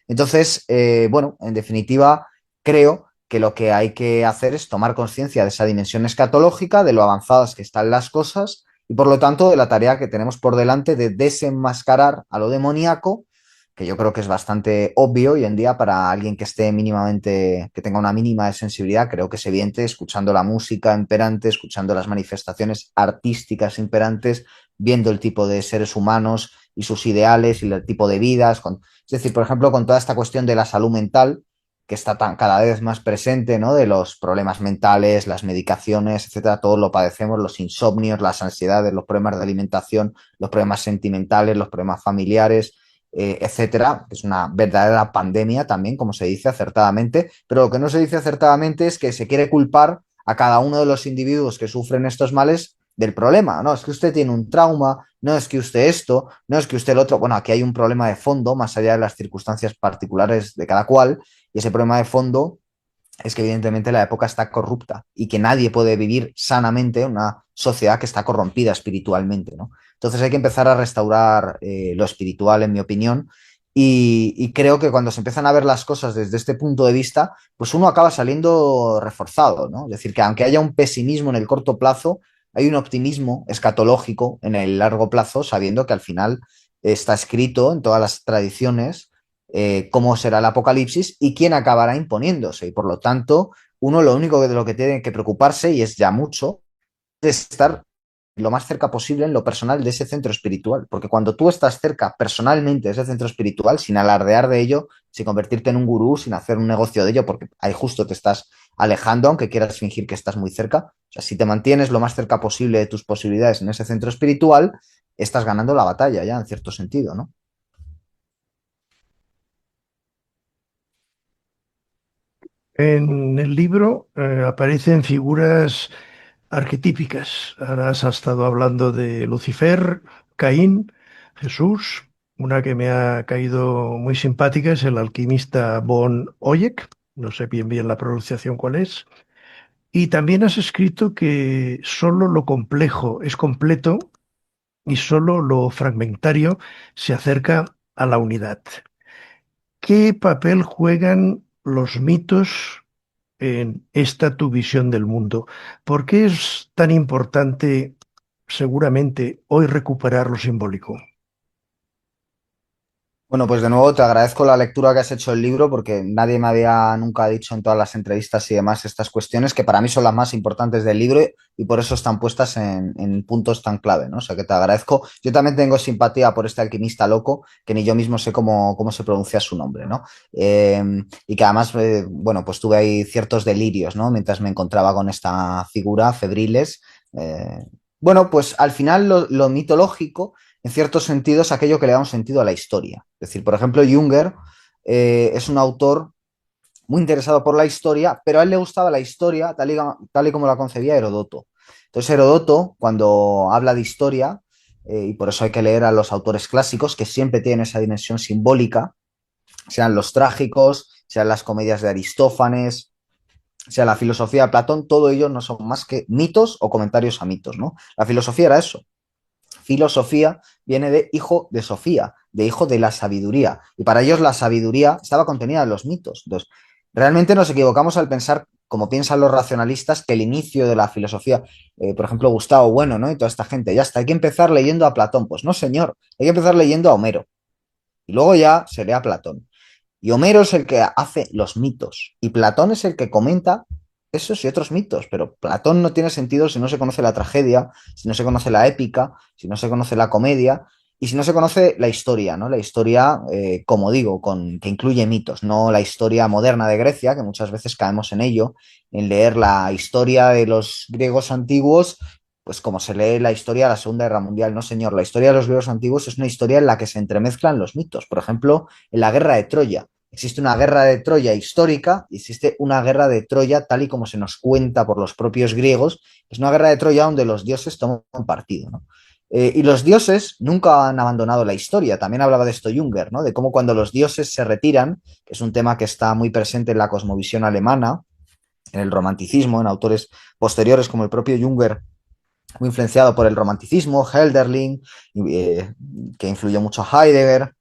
Entonces, bueno, en definitiva, creo que lo que hay que hacer es tomar conciencia de esa dimensión escatológica, de lo avanzadas que están las cosas, y por lo tanto de la tarea que tenemos por delante de desenmascarar a lo demoníaco, que yo creo que es bastante obvio hoy en día para alguien que esté mínimamente, que tenga una mínima de sensibilidad. Creo que es evidente escuchando la música imperante, escuchando las manifestaciones artísticas imperantes, viendo el tipo de seres humanos y sus ideales y el tipo de vidas. Es decir, por ejemplo, con toda esta cuestión de la salud mental, que está cada vez más presente, ¿no? De los problemas mentales, las medicaciones, etcétera, todos lo padecemos, los insomnios, las ansiedades, los problemas de alimentación, los problemas sentimentales, los problemas familiares, etcétera, que es una verdadera pandemia también, como se dice acertadamente, pero lo que no se dice acertadamente es que se quiere culpar a cada uno de los individuos que sufren estos males del problema. No, es que usted tiene un trauma, no es que usted esto, no es que usted el otro. Bueno, aquí hay un problema de fondo, más allá de las circunstancias particulares de cada cual, y ese problema de fondo es que evidentemente la época está corrupta y que nadie puede vivir sanamente en una sociedad que está corrompida espiritualmente, ¿no? Entonces hay que empezar a restaurar lo espiritual, en mi opinión, y creo que cuando se empiezan a ver las cosas desde este punto de vista, pues uno acaba saliendo reforzado, ¿no? Es decir, que aunque haya un pesimismo en el corto plazo, hay un optimismo escatológico en el largo plazo, sabiendo que al final está escrito en todas las tradiciones cómo será el apocalipsis y quién acabará imponiéndose. Y por lo tanto, uno lo único de lo que tiene que preocuparse, y es ya mucho, es estar lo más cerca posible en lo personal de ese centro espiritual, porque cuando tú estás cerca personalmente de ese centro espiritual, sin alardear de ello, sin convertirte en un gurú, sin hacer un negocio de ello, porque ahí justo te estás alejando, aunque quieras fingir que estás muy cerca, o sea, si te mantienes lo más cerca posible de tus posibilidades en ese centro espiritual, estás ganando la batalla ya, en cierto sentido, ¿no? En el libro aparecen figuras arquetípicas. Ahora has estado hablando de Lucifer, Caín, Jesús. Una que me ha caído muy simpática es el alquimista Von Oyek. No sé bien la pronunciación cuál es. Y también has escrito que solo lo complejo es completo y solo lo fragmentario se acerca a la unidad. ¿Qué papel juegan los mitos en esta tu visión del mundo? ¿Por qué es tan importante, seguramente, hoy recuperar lo simbólico? Bueno, pues de nuevo te agradezco la lectura que has hecho del libro porque nadie me había nunca dicho en todas las entrevistas y demás estas cuestiones que para mí son las más importantes del libro y por eso están puestas en puntos tan clave, ¿no? O sea que te agradezco. Yo también tengo simpatía por este alquimista loco que ni yo mismo sé cómo se pronuncia su nombre, ¿no? Eh, y que además, bueno, pues tuve ahí ciertos delirios, ¿no? Mientras me encontraba con esta figura, febriles. Eh, bueno, pues al final lo mitológico en ciertos sentidos, aquello que le da un sentido a la historia. Es decir, por ejemplo, Junger es un autor muy interesado por la historia, pero a él le gustaba la historia tal y como la concebía Herodoto. Entonces, Herodoto, cuando habla de historia, y por eso hay que leer a los autores clásicos, que siempre tienen esa dimensión simbólica, sean los trágicos, sean las comedias de Aristófanes, sea la filosofía de Platón, todo ello no son más que mitos o comentarios a mitos, ¿no? La filosofía era eso, filosofía viene de hijo de Sofía, de hijo de la sabiduría. Y para ellos la sabiduría estaba contenida en los mitos. Entonces, realmente nos equivocamos al pensar, como piensan los racionalistas, que el inicio de la filosofía, por ejemplo, Gustavo Bueno, ¿no? Y toda esta gente, ya está, hay que empezar leyendo a Platón. Pues no, señor, hay que empezar leyendo a Homero. Y luego ya se lee a Platón. Y Homero es el que hace los mitos. Y Platón es el que comenta esos y otros mitos. Pero Platón no tiene sentido si no se conoce la tragedia, si no se conoce la épica, si no se conoce la comedia y si no se conoce la historia, ¿no? La historia, como digo, que incluye mitos, no la historia moderna de Grecia, que muchas veces caemos en ello, en leer la historia de los griegos antiguos pues como se lee la historia de la Segunda Guerra Mundial. No, señor, la historia de los griegos antiguos es una historia en la que se entremezclan los mitos. Por ejemplo, en la guerra de Troya. Existe una guerra de Troya histórica y existe una guerra de Troya tal y como se nos cuenta por los propios griegos. Es una guerra de Troya donde los dioses toman partido, ¿no? Y los dioses nunca han abandonado la historia. También hablaba de esto Junger, ¿no? De cómo cuando los dioses se retiran, que es un tema que está muy presente en la cosmovisión alemana, en el romanticismo, en autores posteriores como el propio Junger, muy influenciado por el romanticismo, Hölderlin, eh, que influyó mucho a Heidegger,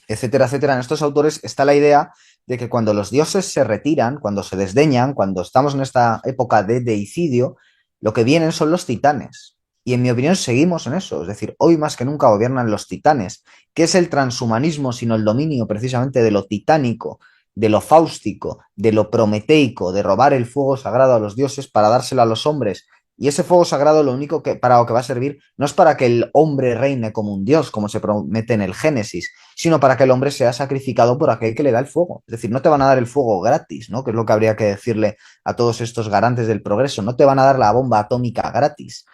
etcétera, etcétera. En estos autores está la idea de que cuando los dioses se retiran, cuando se desdeñan, cuando estamos en esta época de deicidio, lo que vienen son los titanes. Y en mi opinión seguimos en eso. Es decir, hoy más que nunca gobiernan los titanes. ¿Qué es el transhumanismo sino el dominio precisamente de lo titánico, de lo fáustico, de lo prometeico, de robar el fuego sagrado a los dioses para dárselo a los hombres? Y ese fuego sagrado lo único que para lo que va a servir no es para que el hombre reine como un dios, como se promete en el Génesis, sino para que el hombre sea sacrificado por aquel que le da el fuego. Es decir, no te van a dar el fuego gratis, ¿no? Que es lo que habría que decirle a todos estos garantes del progreso. No te van a dar la bomba atómica gratis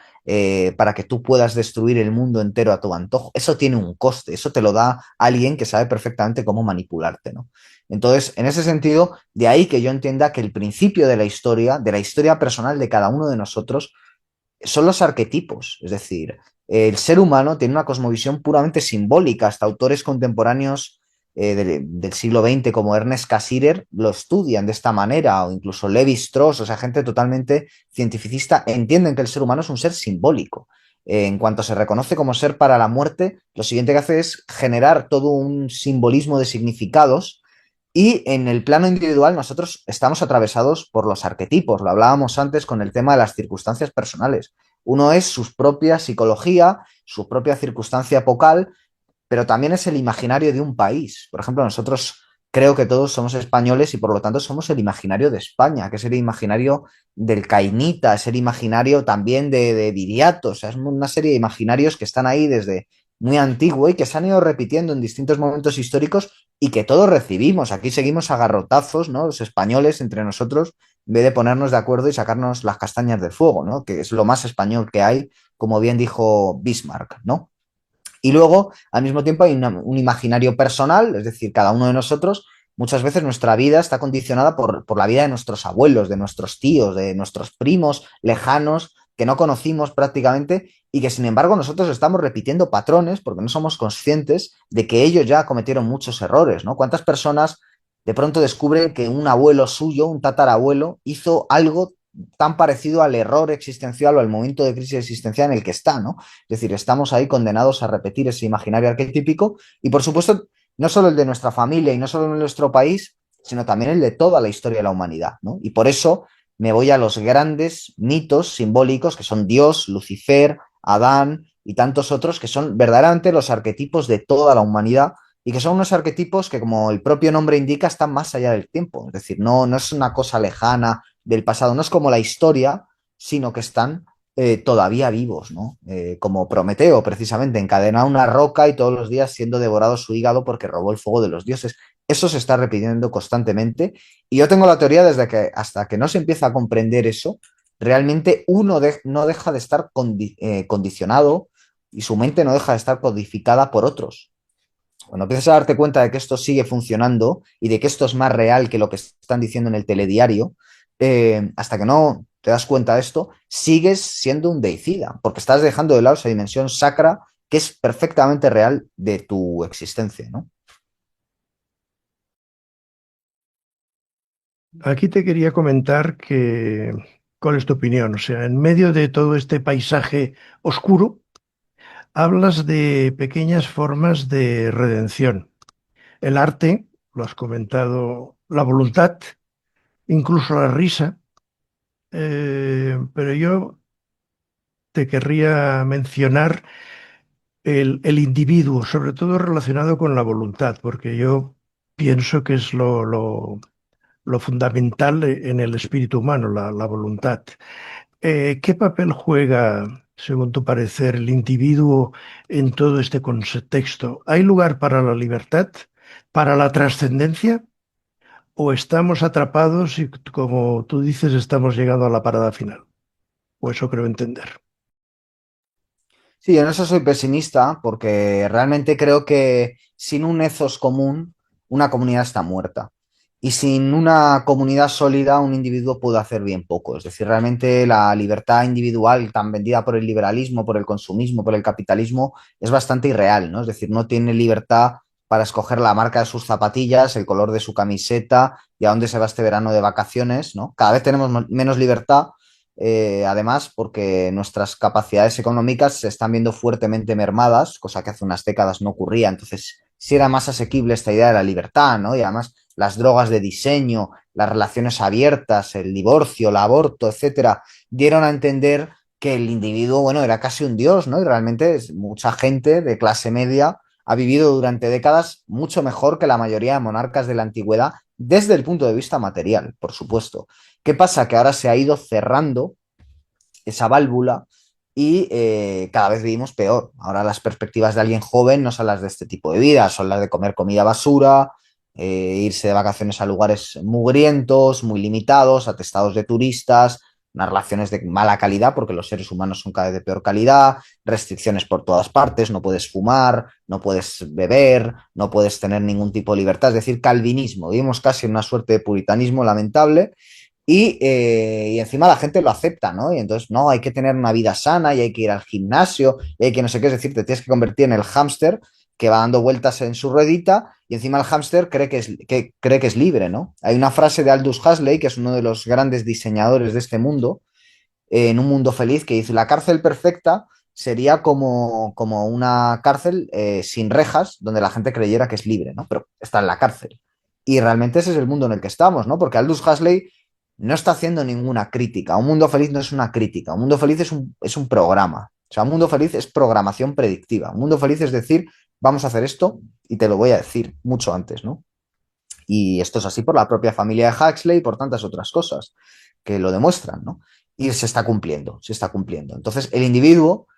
para que tú puedas destruir el mundo entero a tu antojo. Eso tiene un coste, eso te lo da alguien que sabe perfectamente cómo manipularte, ¿no? Entonces, en ese sentido, de ahí que yo entienda que el principio de la historia personal de cada uno de nosotros, son los arquetipos. Es decir, el ser humano tiene una cosmovisión puramente simbólica. Hasta autores contemporáneos del siglo XX como Ernest Cassirer lo estudian de esta manera, o incluso Levi Strauss, o sea, gente totalmente cientificista, entienden que el ser humano es un ser simbólico. En cuanto se reconoce como ser para la muerte, lo siguiente que hace es generar todo un simbolismo de significados y en el plano individual nosotros estamos atravesados por los arquetipos. Lo hablábamos antes con el tema de las circunstancias personales. Uno es su propia psicología, su propia circunstancia epocal, pero también es el imaginario de un país. Por ejemplo, nosotros creo que todos somos españoles y por lo tanto somos el imaginario de España, que es el imaginario del Cainita, es el imaginario también de Viriato, o sea, es una serie de imaginarios que están ahí desde muy antiguo y que se han ido repitiendo en distintos momentos históricos y que todos recibimos. Aquí seguimos a garrotazos, ¿no? Los españoles entre nosotros, en vez de ponernos de acuerdo y sacarnos las castañas del fuego, ¿no? Que es lo más español que hay, como bien dijo Bismarck, ¿no? Y luego, al mismo tiempo, hay un imaginario personal, es decir, cada uno de nosotros, muchas veces nuestra vida está condicionada por la vida de nuestros abuelos, de nuestros tíos, de nuestros primos lejanos que no conocimos prácticamente y que sin embargo nosotros estamos repitiendo patrones porque no somos conscientes de que ellos ya cometieron muchos errores, ¿no? ¿Cuántas personas de pronto descubren que un abuelo suyo, un tatarabuelo, hizo algo tan parecido al error existencial o al momento de crisis existencial en el que está, ¿no? Es decir, estamos ahí condenados a repetir ese imaginario arquetípico y, por supuesto, no solo el de nuestra familia y no solo el de nuestro país, sino también el de toda la historia de la humanidad, ¿no? Y por eso me voy a los grandes mitos simbólicos que son Dios, Lucifer, Adán y tantos otros que son verdaderamente los arquetipos de toda la humanidad y que son unos arquetipos que, como el propio nombre indica, están más allá del tiempo. Es decir, no es una cosa lejana del pasado, no es como la historia, sino que están todavía vivos, ¿no? Como Prometeo, precisamente, encadenado a una roca y todos los días siendo devorado su hígado porque robó el fuego de los dioses. Eso se está repitiendo constantemente y yo tengo la teoría desde que hasta que no se empieza a comprender eso, realmente no deja de estar condicionado y su mente no deja de estar codificada por otros. Cuando empiezas a darte cuenta de que esto sigue funcionando y de que esto es más real que lo que están diciendo en el telediario, hasta que no te das cuenta de esto, sigues siendo un deicida, porque estás dejando de lado esa dimensión sacra que es perfectamente real de tu existencia, ¿no? Aquí te quería comentar que, ¿cuál es tu opinión? O sea, en medio de todo este paisaje oscuro, hablas de pequeñas formas de redención. El arte, lo has comentado, la voluntad, incluso la risa, pero yo te querría mencionar el individuo, sobre todo relacionado con la voluntad, porque yo pienso que es lo fundamental en el espíritu humano, la voluntad. ¿Qué papel juega, según tu parecer, el individuo en todo este contexto? ¿Hay lugar para la libertad, para la trascendencia, o estamos atrapados y, como tú dices, estamos llegando a la parada final? O eso creo entender. Sí, en eso soy pesimista porque realmente creo que sin un ethos común, una comunidad está muerta. Y sin una comunidad sólida, un individuo puede hacer bien poco. Es decir, realmente la libertad individual tan vendida por el liberalismo, por el consumismo, por el capitalismo, es bastante irreal, ¿no? Es decir, no tiene libertad para escoger la marca de sus zapatillas, el color de su camiseta y a dónde se va este verano de vacaciones, ¿no? Cada vez tenemos menos libertad además, porque nuestras capacidades económicas se están viendo fuertemente mermadas, cosa que hace unas décadas no ocurría. Entonces, sí era más asequible esta idea de la libertad, ¿no? Y además, las drogas de diseño, las relaciones abiertas, el divorcio, el aborto, etcétera, dieron a entender que el individuo, bueno, era casi un dios, ¿no? Y realmente mucha gente de clase media ha vivido durante décadas mucho mejor que la mayoría de monarcas de la antigüedad, desde el punto de vista material, por supuesto. ¿Qué pasa? Que ahora se ha ido cerrando esa válvula y cada vez vivimos peor. Ahora las perspectivas de alguien joven no son las de este tipo de vida, son las de comer comida basura, irse de vacaciones a lugares mugrientos, muy limitados, atestados de turistas, unas relaciones de mala calidad porque los seres humanos son cada vez de peor calidad, restricciones por todas partes, no puedes fumar, no puedes beber, no puedes tener ningún tipo de libertad, es decir, calvinismo, vivimos casi en una suerte de puritanismo lamentable y encima la gente lo acepta, ¿no? Y entonces, no, hay que tener una vida sana y hay que ir al gimnasio y hay que no sé qué, es decir, te tienes que convertir en el hámster que va dando vueltas en su ruedita y encima el hámster cree que es libre, ¿no? Hay una frase de Aldous Huxley, que es uno de los grandes diseñadores de este mundo, en Un Mundo Feliz, que dice, la cárcel perfecta sería como una cárcel sin rejas, donde la gente creyera que es libre, ¿no? Pero está en la cárcel. Y realmente ese es el mundo en el que estamos, ¿no? Porque Aldous Huxley no está haciendo ninguna crítica. Un mundo feliz no es una crítica. Un mundo feliz es un programa. O sea, un mundo feliz es programación predictiva. Un mundo feliz es decir, vamos a hacer esto y te lo voy a decir mucho antes, ¿no? Y esto es así por la propia familia de Huxley y por tantas otras cosas que lo demuestran, ¿no? Y se está cumpliendo, se está cumpliendo. Entonces, el individuo,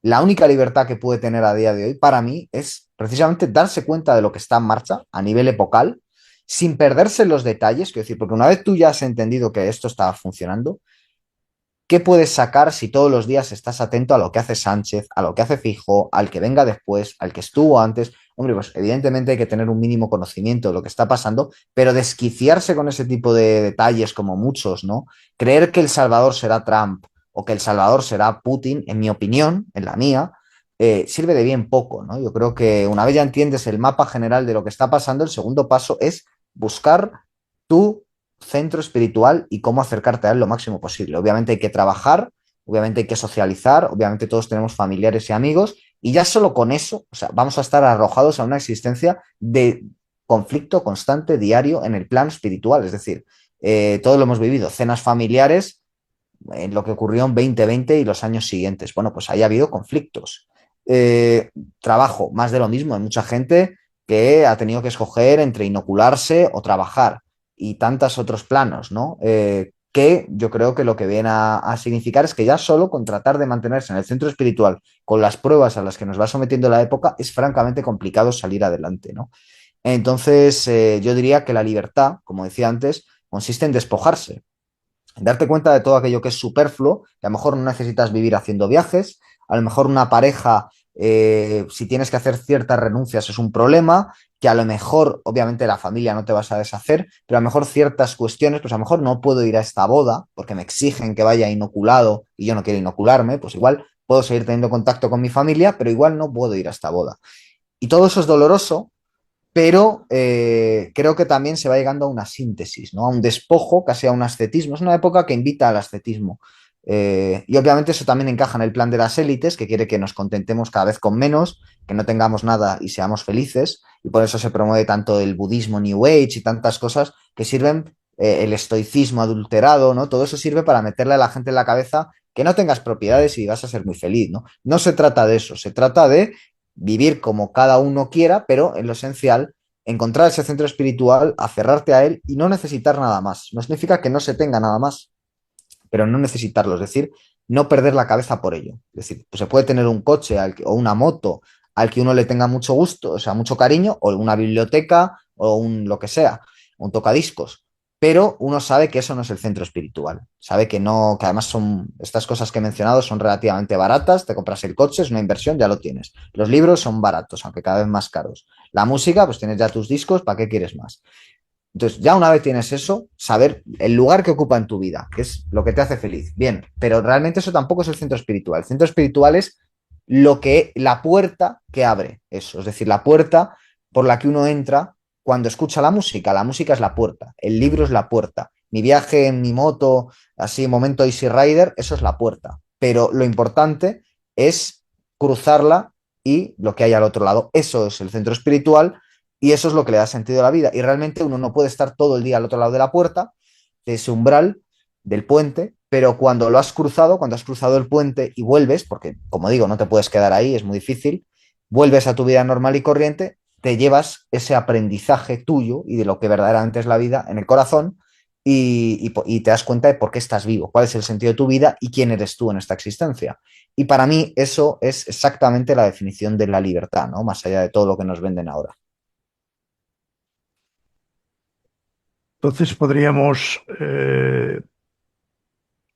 la única libertad que puede tener a día de hoy para mí es precisamente darse cuenta de lo que está en marcha a nivel epocal, sin perderse los detalles, quiero decir, porque una vez tú ya has entendido que esto está funcionando, ¿qué puedes sacar si todos los días estás atento a lo que hace Sánchez, a lo que hace Feijóo, al que venga después, al que estuvo antes? Hombre, pues evidentemente hay que tener un mínimo conocimiento de lo que está pasando, pero desquiciarse con ese tipo de detalles como muchos, ¿no? Creer que El Salvador será Trump o que El Salvador será Putin, en mi opinión, en la mía, sirve de bien poco, ¿no? Yo creo que una vez ya entiendes el mapa general de lo que está pasando, el segundo paso es buscar tu centro espiritual y cómo acercarte a él lo máximo posible. Obviamente hay que trabajar, obviamente hay que socializar, obviamente todos tenemos familiares y amigos, y ya solo con eso, o sea, vamos a estar arrojados a una existencia de conflicto constante, diario, en el plano espiritual. Es decir, todos lo hemos vivido, cenas familiares, en lo que ocurrió en 2020 y los años siguientes. Bueno, pues ahí ha habido conflictos. Eh, Trabajo, más de lo mismo. Hay mucha gente que ha tenido que escoger entre inocularse o trabajar y tantos otros planos, ¿no? Que yo creo que lo que viene a significar es que ya solo con tratar de mantenerse en el centro espiritual con las pruebas a las que nos va sometiendo la época es francamente complicado salir adelante, ¿no? Entonces, yo diría que la libertad, como decía antes, consiste en despojarse, darte cuenta de todo aquello que es superfluo, que a lo mejor no necesitas vivir haciendo viajes, a lo mejor una pareja, si tienes que hacer ciertas renuncias es un problema, que a lo mejor, obviamente, la familia no te vas a deshacer, pero a lo mejor ciertas cuestiones, pues a lo mejor no puedo ir a esta boda porque me exigen que vaya inoculado y yo no quiero inocularme, pues igual puedo seguir teniendo contacto con mi familia, pero igual no puedo ir a esta boda. Y todo eso es doloroso, pero creo que también se va llegando a una síntesis, ¿no? A un despojo, casi a un ascetismo. Es una época que invita al ascetismo. Y obviamente eso también encaja en el plan de las élites, que quiere que nos contentemos cada vez con menos, que no tengamos nada y seamos felices. Y por eso se promueve tanto el budismo New Age y tantas cosas que sirven, el estoicismo adulterado, ¿no? Todo eso sirve para meterle a la gente en la cabeza que no tengas propiedades y vas a ser muy feliz, ¿no? No se trata de eso, se trata de vivir como cada uno quiera, pero en lo esencial, encontrar ese centro espiritual, aferrarte a él y no necesitar nada más. No significa que no se tenga nada más, pero no necesitarlo, es decir, no perder la cabeza por ello. Es decir, pues se puede tener un coche o una moto al que uno le tenga mucho gusto, o sea, mucho cariño, o una biblioteca o un lo que sea, un tocadiscos, pero uno sabe que eso no es el centro espiritual. Sabe que no, que además son estas cosas que he mencionado son relativamente baratas, te compras el coche, es una inversión, ya lo tienes. Los libros son baratos, aunque cada vez más caros. La música, pues tienes ya tus discos, ¿para qué quieres más? Entonces, ya una vez tienes eso, saber el lugar que ocupa en tu vida, que es lo que te hace feliz. Bien, pero realmente eso tampoco es el centro espiritual. El centro espiritual es la puerta que abre eso, es decir, la puerta por la que uno entra cuando escucha la música. La música es la puerta, el libro es la puerta. Mi viaje en mi moto, así, momento Easy Rider, eso es la puerta. Pero lo importante es cruzarla y lo que hay al otro lado. Eso es el centro espiritual y eso es lo que le da sentido a la vida. Y realmente uno no puede estar todo el día al otro lado de la puerta, de ese umbral, del puente, pero cuando lo has cruzado, cuando has cruzado el puente y vuelves, porque como digo, no te puedes quedar ahí, es muy difícil, vuelves a tu vida normal y corriente, te llevas ese aprendizaje tuyo y de lo que verdaderamente es la vida en el corazón y te das cuenta de por qué estás vivo, cuál es el sentido de tu vida y quién eres tú en esta existencia. Y para mí eso es exactamente la definición de la libertad, ¿no? Más allá de todo lo que nos venden ahora. Entonces podríamos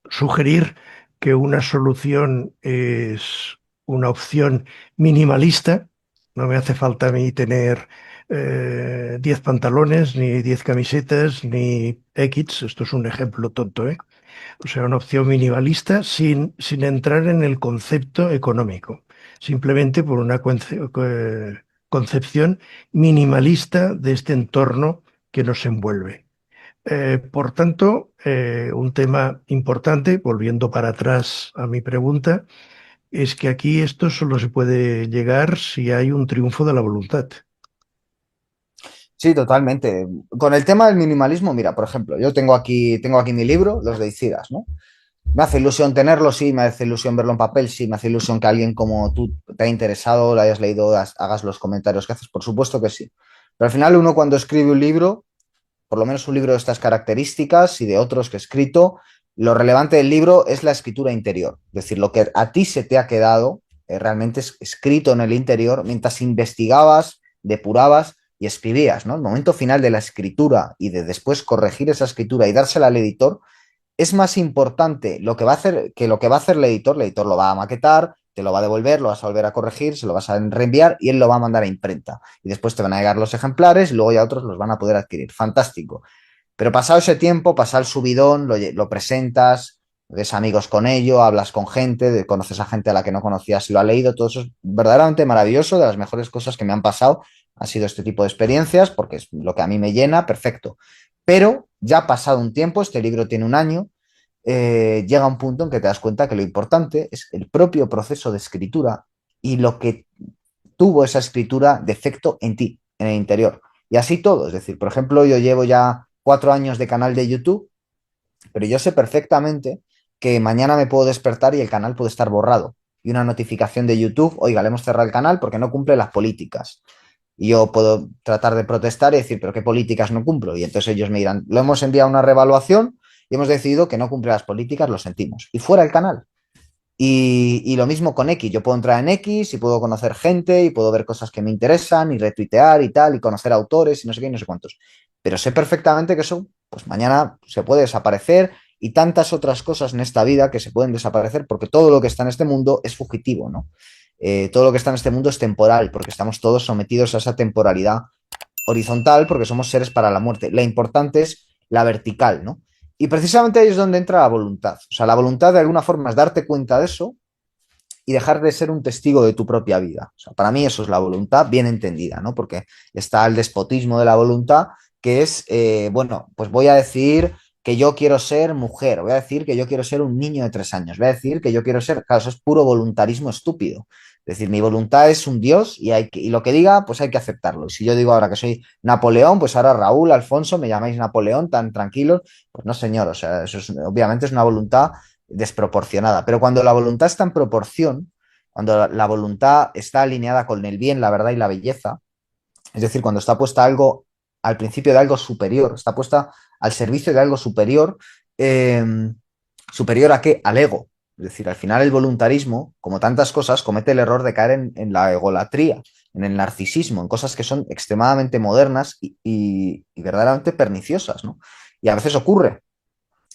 sugerir que una solución es una opción minimalista. No me hace falta a mí tener 10 pantalones, ni 10 camisetas, ni X. Esto es un ejemplo tonto, ¿eh? O sea, una opción minimalista sin entrar en el concepto económico, simplemente por una concepción minimalista de este entorno que nos envuelve. Por tanto, un tema importante, volviendo para atrás a mi pregunta, es que aquí esto solo se puede llegar si hay un triunfo de la voluntad. Sí, totalmente. Con el tema del minimalismo, mira, por ejemplo, yo tengo aquí mi libro, Los Deicidas, ¿no? Me hace ilusión tenerlo, sí, me hace ilusión verlo en papel, sí, me hace ilusión que alguien como tú te haya interesado, lo hayas leído, hagas los comentarios que haces, por supuesto que sí. Pero al final uno cuando escribe un libro, por lo menos un libro de estas características y de otros que he escrito, lo relevante del libro es la escritura interior. Es decir, lo que a ti se te ha quedado realmente es escrito en el interior mientras investigabas, depurabas y escribías, ¿no? El momento final de la escritura y de después corregir esa escritura y dársela al editor es más importante lo que va a hacer que lo que va a hacer el editor lo va a maquetar, te lo va a devolver, lo vas a volver a corregir, se lo vas a reenviar y él lo va a mandar a imprenta. Y después te van a llegar los ejemplares y luego ya otros los van a poder adquirir. Fantástico. Pero pasado ese tiempo, pasa el subidón, lo presentas, ves amigos con ello, hablas con gente, conoces a gente a la que no conocías y lo ha leído. Todo eso es verdaderamente maravilloso. De las mejores cosas que me han pasado ha sido este tipo de experiencias porque es lo que a mí me llena, perfecto. Pero ya ha pasado un tiempo, este libro tiene un año, llega un punto en que te das cuenta que lo importante es el propio proceso de escritura y lo que tuvo esa escritura de efecto en ti, en el interior. Y así todo. Es decir, por ejemplo, yo llevo ya 4 años de canal de YouTube, pero yo sé perfectamente que mañana me puedo despertar y el canal puede estar borrado. Y una notificación de YouTube, oiga, le hemos cerrado el canal porque no cumple las políticas. Y yo puedo tratar de protestar y decir, pero ¿qué políticas no cumplo? Y entonces ellos me dirán, lo hemos enviado a una reevaluación y hemos decidido que no cumple las políticas, lo sentimos. Y fuera el canal. Y lo mismo con X, yo puedo entrar en X y puedo conocer gente y puedo ver cosas que me interesan y retuitear y tal y conocer autores y no sé qué y no sé cuántos. Pero sé perfectamente que eso, pues mañana se puede desaparecer y tantas otras cosas en esta vida que se pueden desaparecer porque todo lo que está en este mundo es fugitivo, ¿no? Todo lo que está en este mundo es temporal porque estamos todos sometidos a esa temporalidad horizontal porque somos seres para la muerte. La importante es la vertical, ¿no? Y precisamente ahí es donde entra la voluntad. O sea, la voluntad de alguna forma es darte cuenta de eso y dejar de ser un testigo de tu propia vida. O sea, para mí eso es la voluntad bien entendida, ¿no? Porque está el despotismo de la voluntad, que es, bueno, pues voy a decir que yo quiero ser mujer, voy a decir que yo quiero ser un niño de 3 años, voy a decir que yo quiero ser, claro, eso es puro voluntarismo estúpido. Es decir, mi voluntad es un dios y lo que diga, pues hay que aceptarlo. Y si yo digo ahora que soy Napoleón, pues ahora Raúl, Alfonso, me llamáis Napoleón, tan tranquilos. Pues no, señor, o sea, eso es, obviamente es una voluntad desproporcionada. Pero cuando la voluntad está en proporción, cuando la voluntad está alineada con el bien, la verdad y la belleza, es decir, cuando está puesta algo al principio de algo superior, está puesta al servicio de algo superior, eh, ¿superior a qué? Al ego. Es decir, al final el voluntarismo, como tantas cosas, comete el error de caer en la egolatría, en el narcisismo, en cosas que son extremadamente modernas y verdaderamente perniciosas, ¿no? Y a veces ocurre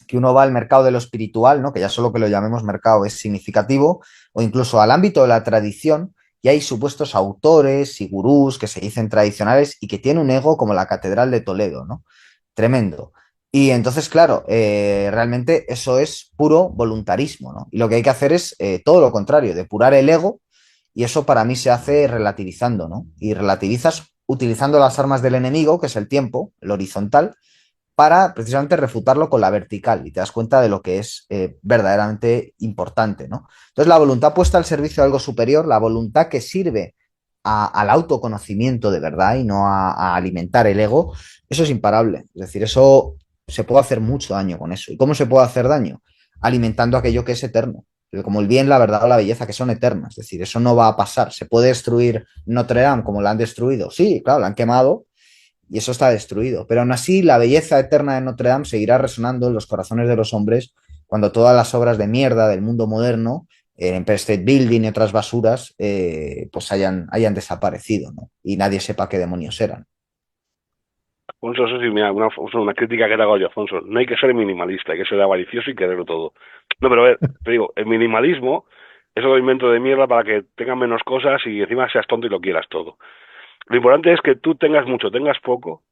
que uno va al mercado de lo espiritual, ¿no? Que ya solo que lo llamemos mercado es significativo, o incluso al ámbito de la tradición, y hay supuestos autores y gurús que se dicen tradicionales y que tienen un ego como la Catedral de Toledo, ¿no? Tremendo. Y entonces, claro, realmente eso es puro voluntarismo, ¿no? Y lo que hay que hacer es todo lo contrario, depurar el ego, y eso para mí se hace relativizando, ¿no? Y relativizas utilizando las armas del enemigo, que es el tiempo, el horizontal, para precisamente refutarlo con la vertical y te das cuenta de lo que es verdaderamente importante, ¿no? Entonces, la voluntad puesta al servicio de algo superior, la voluntad que sirve al autoconocimiento de verdad y no a alimentar el ego, eso es imparable. Es decir, eso se puede hacer mucho daño con eso. ¿Y cómo se puede hacer daño? Alimentando aquello que es eterno. Como el bien, la verdad o la belleza, que son eternas. Es decir, eso no va a pasar. ¿Se puede destruir Notre Dame como la han destruido? Sí, claro, la han quemado, y eso está destruido. Pero aún así, la belleza eterna de Notre Dame seguirá resonando en los corazones de los hombres cuando todas las obras de mierda del mundo moderno, el Empire State Building y otras basuras, pues hayan desaparecido, ¿no? Y nadie sepa qué demonios eran. Alfonso, eso sí, mira, una crítica que te hago yo, Alfonso. No hay que ser minimalista, hay que ser avaricioso y quererlo todo. No, pero a ver, te digo, el minimalismo es otro invento de mierda para que tengas menos cosas y encima seas tonto y lo quieras todo. Lo importante es que tú tengas mucho, tengas poco,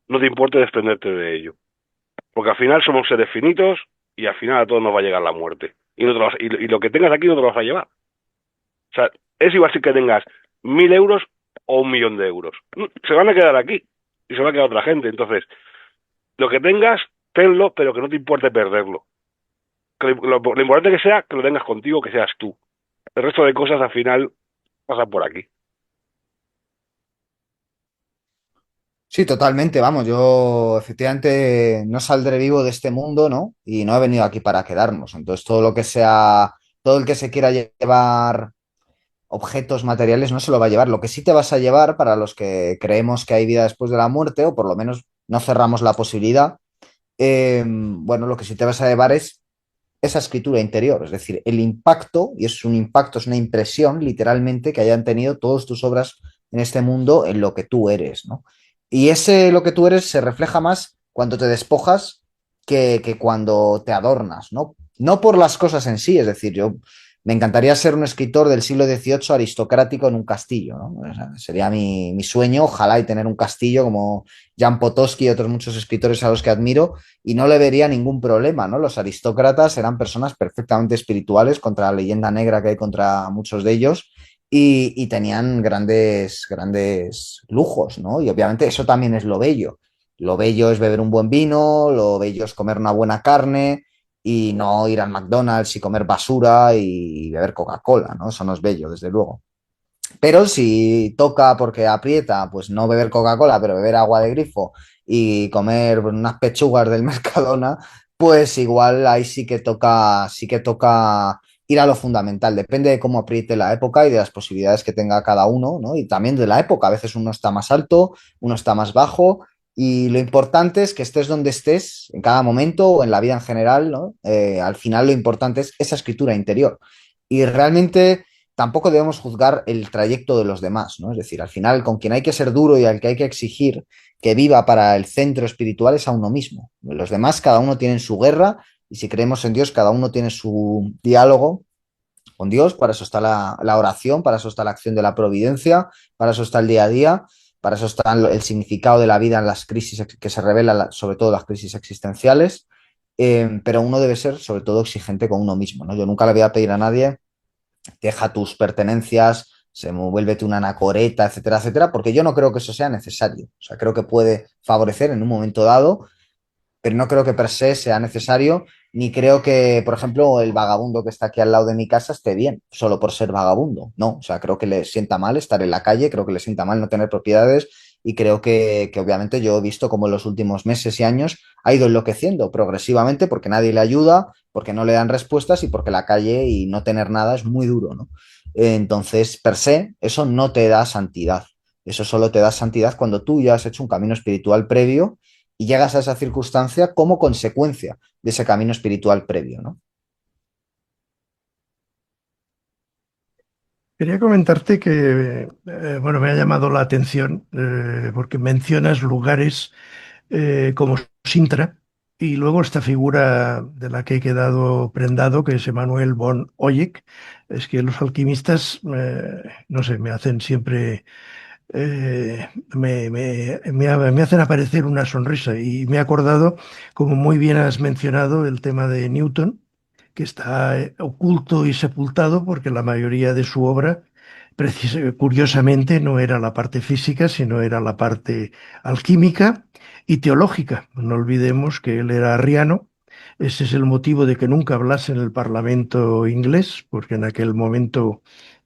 no te importe desprenderte de ello. Porque al final somos seres finitos y al final a todos nos va a llegar la muerte. Y, no te lo vas- y lo que tengas aquí no te lo vas a llevar. O sea, es igual si que tengas 1.000 euros o 1.000.000 de euros. Se van a quedar aquí y se va a quedar otra gente. Entonces, lo que tengas, tenlo, pero que no te importe perderlo. Que lo importante que sea que lo tengas contigo, que seas tú. El resto de cosas al final pasan por aquí. Sí, totalmente, vamos, yo efectivamente no saldré vivo de este mundo, ¿no? Y no he venido aquí para quedarnos. Entonces, todo lo que sea, todo el que se quiera llevar objetos materiales no se lo va a llevar. Lo que sí te vas a llevar, para los que creemos que hay vida después de la muerte, o por lo menos no cerramos la posibilidad, bueno, lo que sí te vas a llevar es esa escritura interior, es decir, el impacto, y es un impacto, es una impresión literalmente que hayan tenido todas tus obras en este mundo en lo que tú eres, ¿no? Y ese lo que tú eres se refleja más cuando te despojas que cuando te adornas, ¿no? No por las cosas en sí, es decir, yo me encantaría ser un escritor del siglo XVIII aristocrático en un castillo, ¿no? O sea, sería mi sueño, ojalá y tener un castillo como Jan Potosky y otros muchos escritores a los que admiro, y no le vería ningún problema, ¿no? Los aristócratas eran personas perfectamente espirituales contra la leyenda negra que hay contra muchos de ellos y tenían grandes lujos, ¿no? Y obviamente eso también es lo bello. Lo bello es beber un buen vino, lo bello es comer una buena carne y no ir al McDonald's y comer basura y beber Coca-Cola, ¿no? Eso no es bello, desde luego. Pero si toca porque aprieta, pues no beber Coca-Cola, pero beber agua de grifo y comer unas pechugas del Mercadona, pues igual ahí sí que toca ir a lo fundamental. Depende de cómo apriete la época y de las posibilidades que tenga cada uno, ¿no? Y también de la época. A veces uno está más alto, uno está más bajo. Y lo importante es que estés donde estés, en cada momento o en la vida en general, ¿no? Al final lo importante es esa escritura interior. Y realmente tampoco debemos juzgar el trayecto de los demás, ¿no? Es decir, al final, con quien hay que ser duro y al que hay que exigir que viva para el centro espiritual es a uno mismo. Los demás, cada uno tiene su guerra, y si creemos en Dios, cada uno tiene su diálogo con Dios. Para eso está la oración, para eso está la acción de la providencia, para eso está el día a día, para eso está el significado de la vida en las crisis que se revelan, sobre todo las crisis existenciales. Pero uno debe ser, sobre todo, exigente con uno mismo, ¿no? Yo nunca le voy a pedir a nadie deja tus pertenencias, se vuélvete una anacoreta, etcétera, etcétera, porque yo no creo que eso sea necesario. O sea, creo que puede favorecer en un momento dado, pero no creo que per se sea necesario, ni creo que, por ejemplo, el vagabundo que está aquí al lado de mi casa esté bien, solo por ser vagabundo. No, o sea, creo que le sienta mal estar en la calle, creo que le sienta mal no tener propiedades y creo que obviamente yo he visto como en los últimos meses y años ha ido enloqueciendo progresivamente porque nadie le ayuda, porque no le dan respuestas y porque la calle y no tener nada es muy duro, ¿no? Entonces, per se, eso no te da santidad. Eso solo te da santidad cuando tú ya has hecho un camino espiritual previo y llegas a esa circunstancia como consecuencia de ese camino espiritual previo, ¿no? Quería comentarte que, bueno, me ha llamado la atención porque mencionas lugares como Sintra y luego esta figura de la que he quedado prendado, que es Emanuel von Oyek. Es que los alquimistas, no sé, me hacen siempre, me hacen aparecer una sonrisa y me he acordado, como muy bien has mencionado, el tema de Newton, que está oculto y sepultado porque la mayoría de su obra, curiosamente, no era la parte física, sino era la parte alquímica y teológica. No olvidemos que él era arriano. Ese es el motivo de que nunca hablase en el Parlamento inglés, porque en aquel momento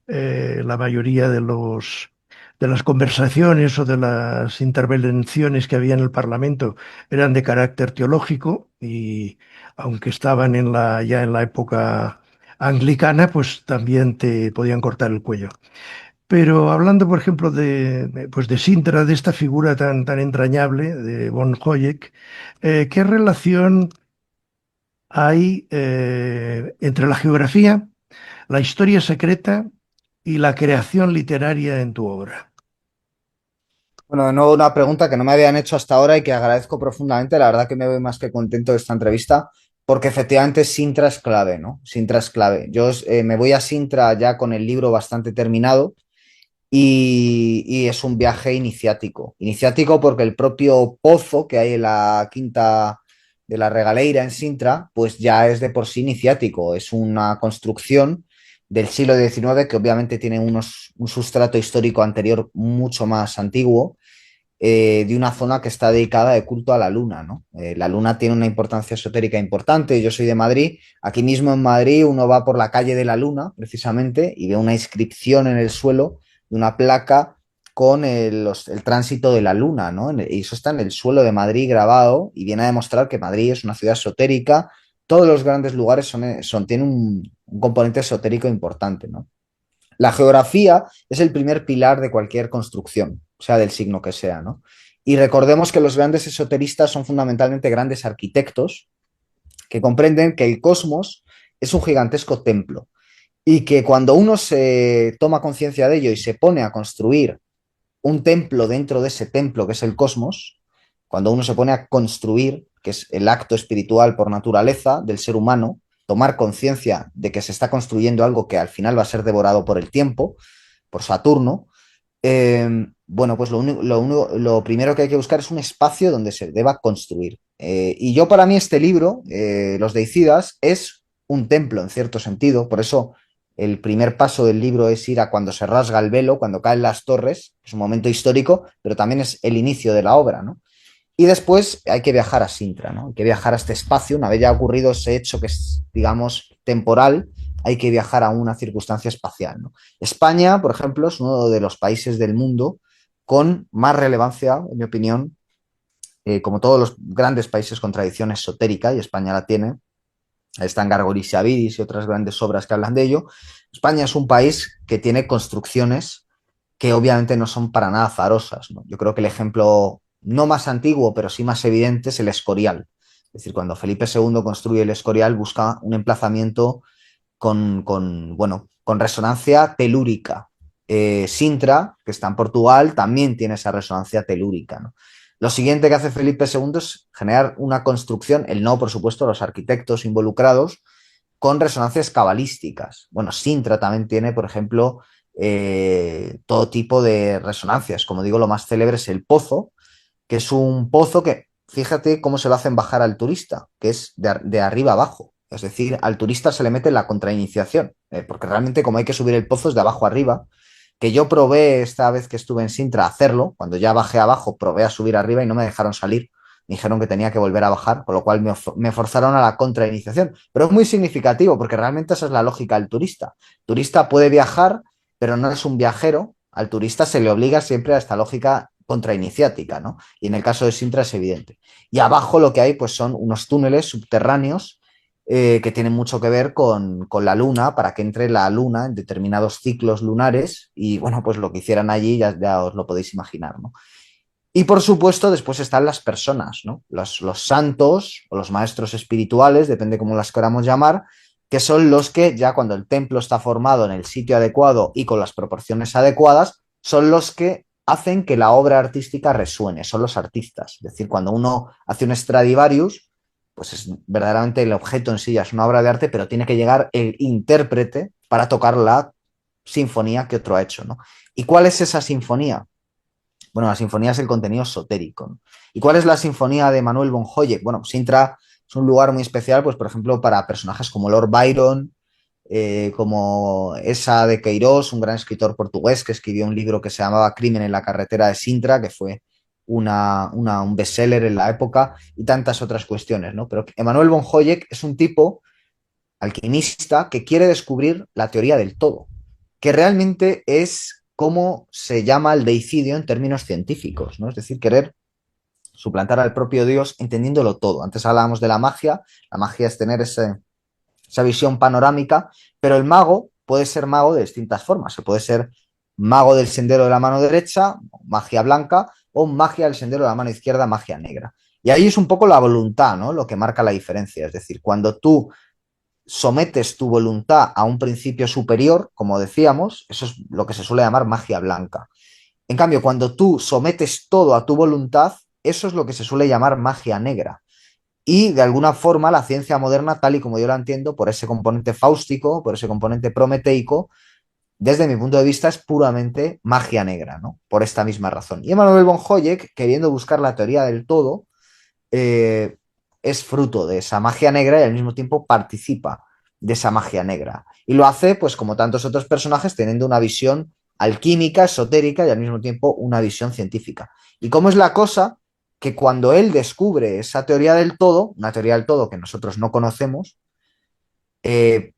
la mayoría de las conversaciones o de las intervenciones que había en el Parlamento eran de carácter teológico y aunque estaban ya en la época anglicana, pues también te podían cortar el cuello. Pero hablando, por ejemplo, pues de Sintra, de esta figura tan entrañable de von Hayek, ¿qué relación hay entre la geografía, la historia secreta y la creación literaria en tu obra? Bueno, de nuevo una pregunta que no me habían hecho hasta ahora y que agradezco profundamente. La verdad que me voy más que contento de esta entrevista porque efectivamente Sintra es clave, ¿no? Sintra es clave. Yo me voy a Sintra ya con el libro bastante terminado y es un viaje iniciático. Iniciático porque el propio pozo que hay en la quinta de la Regaleira en Sintra, pues ya es de por sí iniciático. Es una construcción del siglo XIX que obviamente tiene un sustrato histórico anterior mucho más antiguo, de una zona que está dedicada de culto a la luna, ¿no? La luna tiene una importancia esotérica importante. Yo soy de Madrid. Aquí mismo en Madrid uno va por la calle de la Luna, precisamente, y ve una inscripción en el suelo de una placa con el tránsito de la luna, ¿no? Y eso está en el suelo de Madrid grabado y viene a demostrar que Madrid es una ciudad esotérica. Todos los grandes lugares tienen un componente esotérico importante, ¿no? La geografía es el primer pilar de cualquier construcción, sea del signo que sea, ¿no? Y recordemos que los grandes esoteristas son fundamentalmente grandes arquitectos que comprenden que el cosmos es un gigantesco templo y que cuando uno se toma conciencia de ello y se pone a construir un templo dentro de ese templo que es el cosmos, cuando uno se pone a construir, que es el acto espiritual por naturaleza del ser humano, tomar conciencia de que se está construyendo algo que al final va a ser devorado por el tiempo, por Saturno, bueno, pues lo primero que hay que buscar es un espacio donde se deba construir. Y yo para mí este libro, Los Deicidas, es un templo en cierto sentido, por eso el primer paso del libro es ir a cuando se rasga el velo, cuando caen las torres, es un momento histórico, pero también es el inicio de la obra, ¿no? Y después hay que viajar a Sintra, ¿no? Hay que viajar a este espacio, una vez ya ocurrido ese hecho que es, digamos, temporal, hay que viajar a una circunstancia espacial, ¿no? España, por ejemplo, es uno de los países del mundo con más relevancia, en mi opinión, como todos los grandes países con tradición esotérica, y España la tiene, están Gargoris y Avidis y otras grandes obras que hablan de ello. España es un país que tiene construcciones que obviamente no son para nada azarosas, ¿no? Yo creo que el ejemplo no más antiguo, pero sí más evidente es el Escorial. Es decir, cuando Felipe II construye el Escorial, busca un emplazamiento bueno, con resonancia telúrica. Sintra, que está en Portugal, también tiene esa resonancia telúrica, ¿no? Lo siguiente que hace Felipe II es generar una construcción, el no, por supuesto, los arquitectos involucrados, con resonancias cabalísticas. Bueno, Sintra también tiene, por ejemplo, todo tipo de resonancias. Como digo, lo más célebre es el pozo, que es un pozo que, fíjate cómo se lo hacen bajar al turista, que es de arriba abajo. Es decir, al turista se le mete la contrainiciación, porque realmente como hay que subir el pozo es de abajo arriba, que yo probé esta vez que estuve en Sintra a hacerlo, cuando ya bajé abajo, probé a subir arriba y no me dejaron salir, me dijeron que tenía que volver a bajar, con lo cual me forzaron a la contrainiciación. Pero es muy significativo, porque realmente esa es la lógica del turista. El turista puede viajar, pero no es un viajero. Al turista se le obliga siempre a esta lógica contrainiciática, ¿no? Y en el caso de Sintra es evidente. Y abajo lo que hay pues son unos túneles subterráneos que tienen mucho que ver con la luna, para que entre la luna en determinados ciclos lunares y bueno, pues lo que hicieran allí ya os lo podéis imaginar, ¿no? Y por supuesto después están las personas, ¿no? Los santos o los maestros espirituales, depende cómo las queramos llamar, que son los que ya cuando el templo está formado en el sitio adecuado y con las proporciones adecuadas, son los que hacen que la obra artística resuene, son los artistas. Es decir, cuando uno hace un Stradivarius, pues es verdaderamente el objeto en sí ya es una obra de arte, pero tiene que llegar el intérprete para tocar la sinfonía que otro ha hecho, ¿no? ¿Y cuál es esa sinfonía? Bueno, la sinfonía es el contenido esotérico, ¿no? ¿Y cuál es la sinfonía de Manuel von Hoyek? Bueno, Sintra es un lugar muy especial, pues por ejemplo, para personajes como Lord Byron, como Esa de Queiroz, un gran escritor portugués que escribió un libro que se llamaba Crimen en la carretera de Sintra, que fue un bestseller en la época, y tantas otras cuestiones, ¿no? Pero Emanuel von Hoyek es un tipo alquimista que quiere descubrir la teoría del todo, que realmente es cómo se llama el deicidio en términos científicos, ¿no? Es decir, querer suplantar al propio Dios entendiéndolo todo. Antes hablábamos de la magia es tener esa visión panorámica, pero el mago puede ser mago de distintas formas. Se puede ser mago del sendero de la mano derecha, magia blanca, o magia del sendero de la mano izquierda, magia negra. Y ahí es un poco la voluntad, ¿no? Lo que marca la diferencia. Es decir, cuando tú sometes tu voluntad a un principio superior, como decíamos, eso es lo que se suele llamar magia blanca. En cambio, cuando tú sometes todo a tu voluntad, eso es lo que se suele llamar magia negra. Y de alguna forma la ciencia moderna, tal y como yo la entiendo, por ese componente fáustico, por ese componente prometeico, desde mi punto de vista es puramente magia negra, ¿no? Por esta misma razón. Y Emanuel von Hoyek, queriendo buscar la teoría del todo, eh, es fruto de esa magia negra y al mismo tiempo participa de esa magia negra. Y lo hace, pues como tantos otros personajes, teniendo una visión alquímica, esotérica y al mismo tiempo una visión científica. ¿Y cómo es la cosa? Que cuando él descubre esa teoría del todo, una teoría del todo que nosotros no conocemos,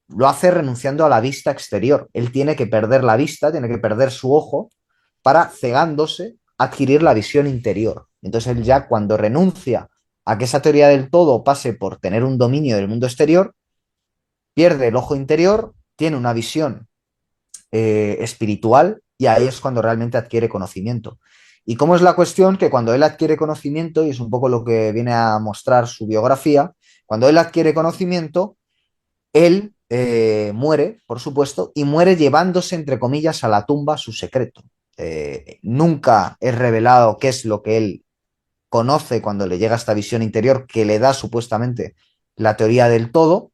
lo hace renunciando a la vista exterior. Él tiene que perder la vista, tiene que perder su ojo para, cegándose, adquirir la visión interior. Entonces él ya cuando renuncia a que esa teoría del todo pase por tener un dominio del mundo exterior, pierde el ojo interior, tiene una visión espiritual, y ahí es cuando realmente adquiere conocimiento. ¿Y cómo es la cuestión? Que cuando él adquiere conocimiento, y es un poco lo que viene a mostrar su biografía, cuando él adquiere conocimiento, él muere, por supuesto, y muere llevándose, entre comillas, a la tumba su secreto. Nunca es revelado qué es lo que él conoce cuando le llega esta visión interior que le da supuestamente la teoría del todo,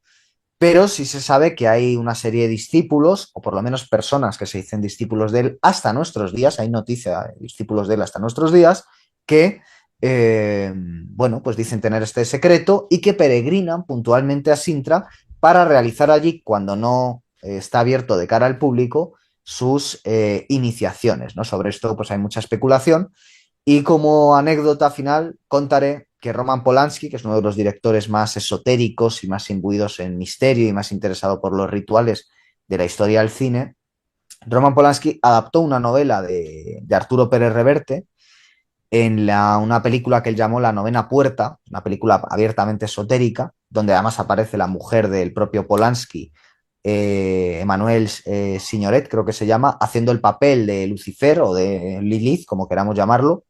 pero sí se sabe que hay una serie de discípulos, o por lo menos personas que se dicen discípulos de él hasta nuestros días, hay noticia de discípulos de él hasta nuestros días, que, bueno, pues dicen tener este secreto y que peregrinan puntualmente a Sintra para realizar allí, cuando no está abierto de cara al público, sus iniciaciones, ¿no? Sobre esto pues hay mucha especulación, y como anécdota final contaré que Roman Polanski, que es uno de los directores más esotéricos y más imbuidos en misterio y más interesado por los rituales de la historia del cine, Roman Polanski adaptó una novela de Arturo Pérez Reverte en una película que él llamó La Novena Puerta, una película abiertamente esotérica, donde además aparece la mujer del propio Polanski, Emmanuel Signoret, creo que se llama, haciendo el papel de Lucifer o de Lilith, como queramos llamarlo,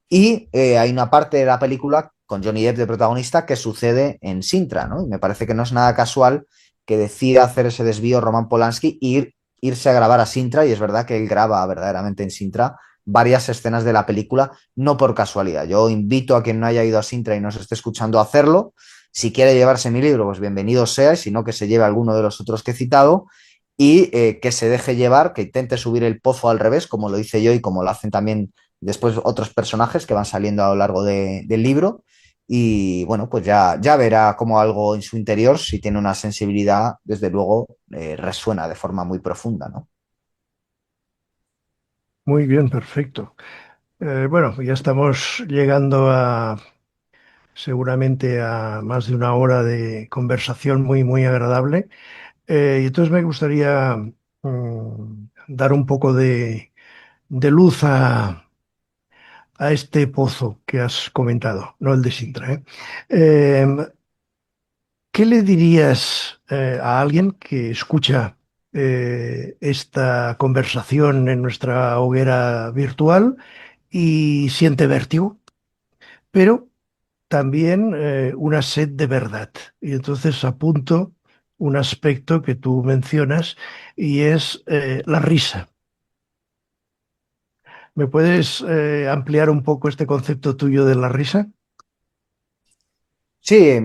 y hay una parte de la película con Johnny Depp de protagonista que sucede en Sintra, ¿no? Y me parece que no es nada casual que decida hacer ese desvío Roman Polanski e irse a grabar a Sintra, y es verdad que él graba verdaderamente en Sintra varias escenas de la película, no por casualidad. Yo invito a quien no haya ido a Sintra y nos esté escuchando a hacerlo. Si quiere llevarse mi libro, pues bienvenido sea, y si no, que se lleve alguno de los otros que he citado, y que se deje llevar, que intente subir el pozo al revés, como lo hice yo y como lo hacen también después otros personajes que van saliendo a lo largo del libro, y bueno, pues ya verá cómo algo en su interior, si tiene una sensibilidad, desde luego, resuena de forma muy profunda, ¿no? Muy bien, perfecto. Bueno, ya estamos llegando seguramente a más de una hora de conversación muy, muy agradable. Y entonces me gustaría dar un poco de luz a este pozo que has comentado, no el de Sintra, ¿eh? Eh, ¿Qué le dirías a alguien que escucha esta conversación en nuestra hoguera virtual y siente vértigo, pero también una sed de verdad? Y entonces apunto un aspecto que tú mencionas y es la risa. ¿Me puedes ampliar un poco este concepto tuyo de la risa? Sí,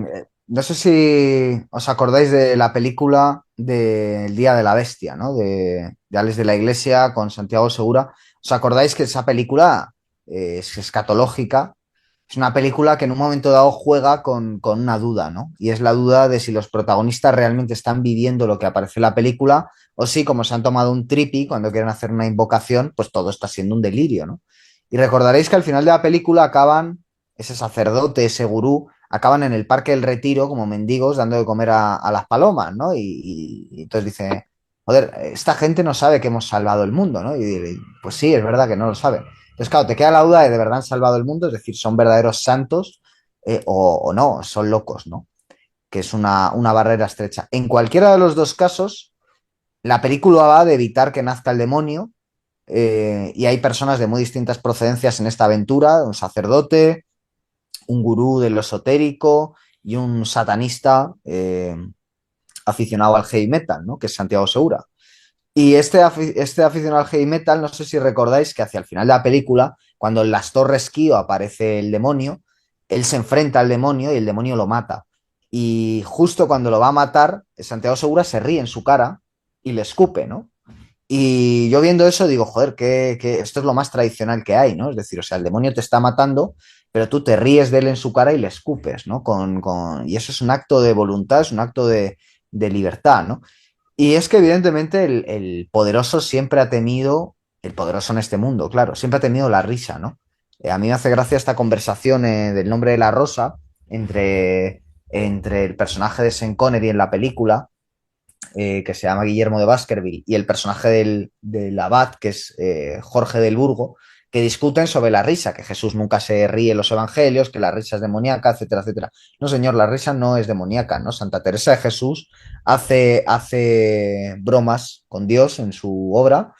no sé si os acordáis de la película del Día de la Bestia, ¿no? De Alex de la Iglesia con Santiago Segura. ¿Os acordáis que esa película es escatológica? Es una película que en un momento dado juega con una duda, ¿no? Y es la duda de si los protagonistas realmente están viviendo lo que aparece en la película, o si, como se han tomado un tripi cuando quieren hacer una invocación, pues todo está siendo un delirio, ¿no? Y recordaréis que al final de la película acaban, ese sacerdote, ese gurú, acaban en el Parque del Retiro como mendigos dando de comer a las palomas, ¿no? Y entonces dice, joder, esta gente no sabe que hemos salvado el mundo, ¿no? Y pues sí, es verdad que no lo saben. Entonces, claro, te queda la duda de verdad han salvado el mundo, es decir, son verdaderos santos, o no, son locos, ¿no? Que es una barrera estrecha. En cualquiera de los dos casos, la película va de evitar que nazca el demonio, y hay personas de muy distintas procedencias en esta aventura, un sacerdote, un gurú de lo esotérico y un satanista aficionado al heavy metal, ¿no? Que es Santiago Segura. Y este aficionado al heavy metal, no sé si recordáis que hacia el final de la película, cuando en las Torres Kio aparece el demonio, él se enfrenta al demonio y el demonio lo mata. Y justo cuando lo va a matar, Santiago Segura se ríe en su cara y le escupe, ¿no? Y yo viendo eso digo, joder, que esto es lo más tradicional que hay, ¿no? Es decir, o sea, el demonio te está matando, pero tú te ríes de él en su cara y le escupes, ¿no? Y eso es un acto de voluntad, es un acto de libertad, ¿no? Y es que evidentemente el poderoso siempre ha tenido, el poderoso en este mundo, claro, siempre ha tenido la risa, ¿no? A mí me hace gracia esta conversación del nombre de la rosa entre el personaje de Sean Connery en la película, que se llama Guillermo de Baskerville, y el personaje del abad, que es Jorge del Burgo, que discuten sobre la risa, que Jesús nunca se ríe en los evangelios, que la risa es demoníaca, etcétera, etcétera. No, señor, la risa no es demoníaca, ¿no? Santa Teresa de Jesús hace bromas con Dios en su obra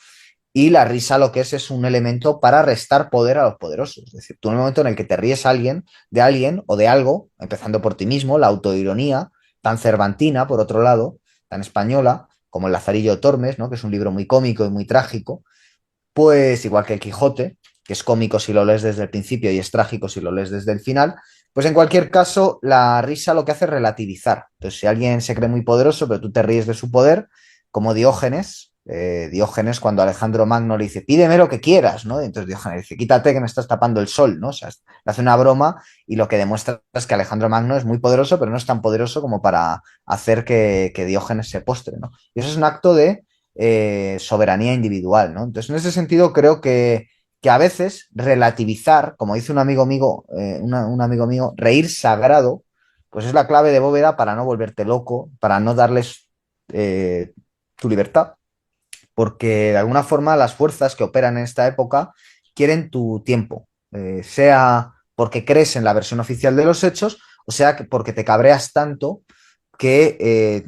y la risa lo que es un elemento para restar poder a los poderosos. Es decir, tú en el momento en el que te ríes de alguien o de algo, empezando por ti mismo, la autoironía, tan cervantina, por otro lado, tan española, como el Lazarillo de Tormes, ¿no? Que es un libro muy cómico y muy trágico, pues igual que el Quijote, que es cómico si lo lees desde el principio y es trágico si lo lees desde el final, pues en cualquier caso la risa lo que hace es relativizar. Entonces, si alguien se cree muy poderoso, pero tú te ríes de su poder, como Diógenes, Diógenes cuando Alejandro Magno le dice, pídeme lo que quieras, ¿no? Y entonces Diógenes dice, quítate que me estás tapando el sol, ¿no? O sea, le hace una broma y lo que demuestra es que Alejandro Magno es muy poderoso, pero no es tan poderoso como para hacer que Diógenes se postre, ¿no? Y eso es un acto de soberanía individual, ¿no? Entonces, en ese sentido, creo que a veces relativizar, como dice un amigo mío, reír sagrado, pues es la clave de bóveda para no volverte loco, para no darles tu libertad, porque de alguna forma las fuerzas que operan en esta época quieren tu tiempo, sea porque crees en la versión oficial de los hechos, o sea porque te cabreas tanto que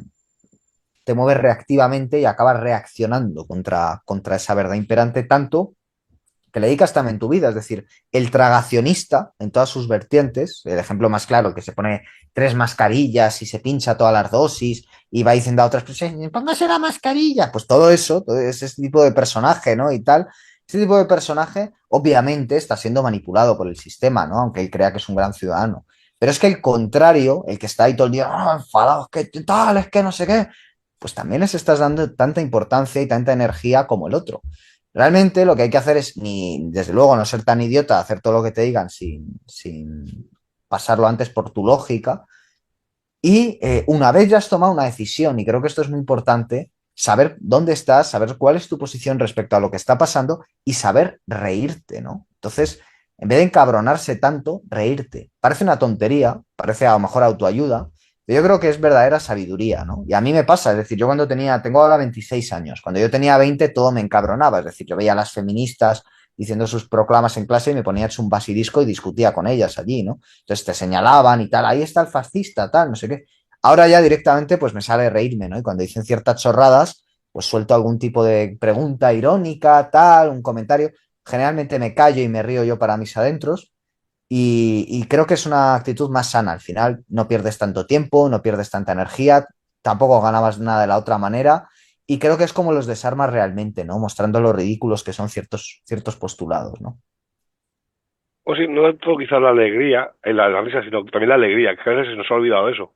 te mueves reactivamente y acabas reaccionando contra esa verdad imperante tanto que le dedicas también tu vida. Es decir, el tragacionista en todas sus vertientes, el ejemplo más claro, que se pone 3 mascarillas y se pincha todas las dosis y va diciendo a otras personas, póngase la mascarilla. Pues todo eso, todo ese tipo de personaje, ¿no? Y tal. Este tipo de personaje obviamente está siendo manipulado por el sistema, ¿no? Aunque él crea que es un gran ciudadano. Pero es que el contrario, el que está ahí todo el día, enfadado, que tal, es que no sé qué, pues también les estás dando tanta importancia y tanta energía como el otro. Realmente lo que hay que hacer es, ni, desde luego, no ser tan idiota, hacer todo lo que te digan sin pasarlo antes por tu lógica. Y una vez ya has tomado una decisión, y creo que esto es muy importante, saber dónde estás, saber cuál es tu posición respecto a lo que está pasando y saber reírte, ¿no? Entonces, en vez de encabronarse tanto, reírte. Parece una tontería, parece a lo mejor autoayuda, pero yo creo que es verdadera sabiduría, ¿no? Y a mí me pasa, es decir, yo tengo ahora 26 años, cuando yo tenía 20 todo me encabronaba, es decir, yo veía a las feministas diciendo sus proclamas en clase y me ponía hecho un basilisco y discutía con ellas allí, ¿no? Entonces te señalaban y tal, ahí está el fascista, tal, no sé qué. Ahora ya directamente pues me sale reírme, ¿no? Y cuando dicen ciertas chorradas, pues suelto algún tipo de pregunta irónica, tal, un comentario. Generalmente me callo y me río yo para mis adentros y creo que es una actitud más sana. Al final no pierdes tanto tiempo, no pierdes tanta energía, tampoco ganabas nada de la otra manera y creo que es como los desarmas realmente, ¿no? Mostrando lo ridículos que son ciertos postulados, ¿no? O sí, no es todo quizás la alegría, la risa, sino también la alegría, que a veces se nos ha olvidado eso.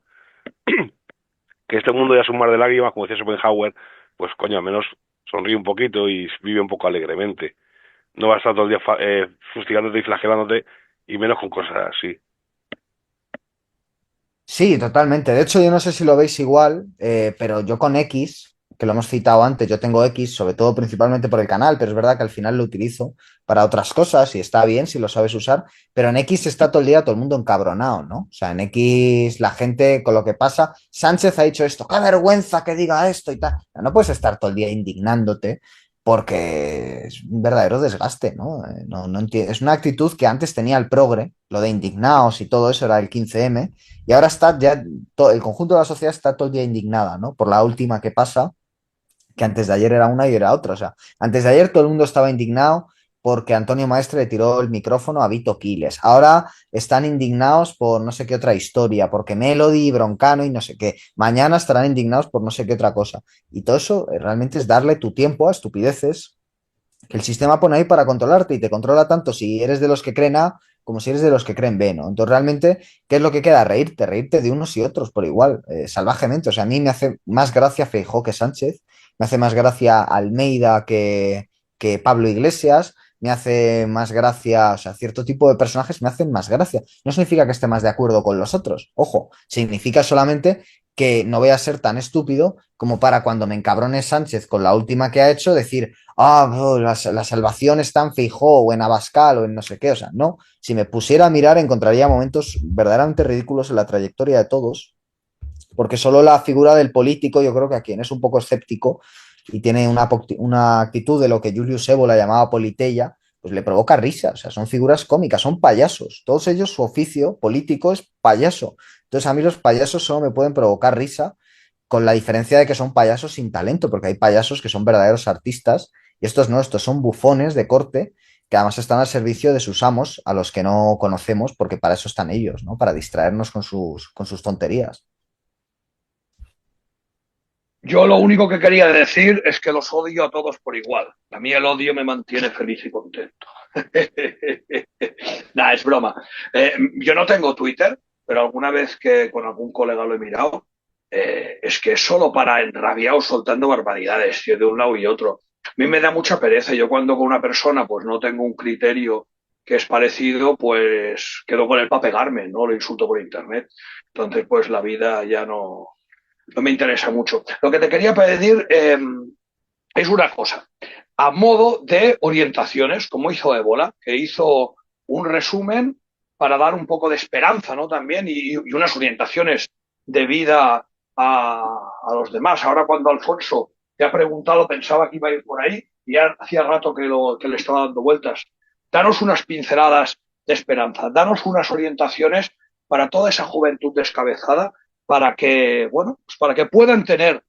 Que este mundo ya es un mar de lágrimas, como decía Schopenhauer, pues coño, al menos sonríe un poquito y vive un poco alegremente. No vas a estar todo el día fustigándote y flagelándote, y menos con cosas así. Sí, totalmente. De hecho, yo no sé si lo veis igual, pero yo con X, que lo hemos citado antes, yo tengo X, sobre todo principalmente por el canal, pero es verdad que al final lo utilizo para otras cosas y está bien si lo sabes usar, pero en X está todo el día todo el mundo encabronado, ¿no? O sea, en X la gente con lo que pasa, Sánchez ha dicho esto, qué vergüenza que diga esto y tal. No puedes estar todo el día indignándote porque es un verdadero desgaste, ¿no? Es una actitud que antes tenía el progre, lo de indignados y todo eso era el 15M. Y ahora está ya, el conjunto de la sociedad está todo el día indignada, ¿no? Por la última que pasa, que antes de ayer era una y era otra. O sea, antes de ayer todo el mundo estaba indignado porque Antonio Maestre le tiró el micrófono a Vito Quiles. Ahora están indignados por no sé qué otra historia, porque Melody, Broncano y no sé qué. Mañana estarán indignados por no sé qué otra cosa. Y todo eso realmente es darle tu tiempo a estupideces que el sistema pone ahí para controlarte y te controla tanto si eres de los que creen A como si eres de los que creen B, ¿no? Entonces, realmente, ¿qué es lo que queda? Reírte de unos y otros por igual, salvajemente. O sea, a mí me hace más gracia Feijóo que Sánchez, me hace más gracia Almeida que Pablo Iglesias, me hace más gracia, o sea, cierto tipo de personajes me hacen más gracia. No significa que esté más de acuerdo con los otros, ojo, significa solamente que no voy a ser tan estúpido como para cuando me encabrone Sánchez con la última que ha hecho, decir, la salvación está en Feijóo o en Abascal o en no sé qué. O sea, no. Si me pusiera a mirar, encontraría momentos verdaderamente ridículos en la trayectoria de todos, porque solo la figura del político, yo creo que a quien es un poco escéptico y tiene una actitud de lo que Julius Evola llamaba politeia, pues le provoca risa, o sea, son figuras cómicas, son payasos, todos ellos su oficio político es payaso. Entonces a mí los payasos solo me pueden provocar risa con la diferencia de que son payasos sin talento, porque hay payasos que son verdaderos artistas y estos no, estos son bufones de corte que además están al servicio de sus amos, a los que no conocemos, porque para eso están ellos, ¿no? Para distraernos con sus tonterías. Yo lo único que quería decir es que los odio a todos por igual. A mí el odio me mantiene feliz y contento. Nah, es broma. Yo no tengo Twitter, pero alguna vez que con algún colega lo he mirado, es que es solo para enrabiados soltando barbaridades, tío, de un lado y otro. A mí me da mucha pereza. Yo cuando con una persona pues no tengo un criterio que es parecido, pues quedo con él para pegarme, no lo insulto por internet. Entonces, pues la vida ya no me interesa mucho. Lo que te quería pedir es una cosa, a modo de orientaciones, como hizo Ébola, que hizo un resumen para dar un poco de esperanza, ¿no? También y unas orientaciones de vida a los demás. Ahora cuando Alfonso te ha preguntado, pensaba que iba a ir por ahí y ya hacía rato que le estaba dando vueltas. Danos unas pinceladas de esperanza, danos unas orientaciones para toda esa juventud descabezada para que, bueno, pues para que puedan tener,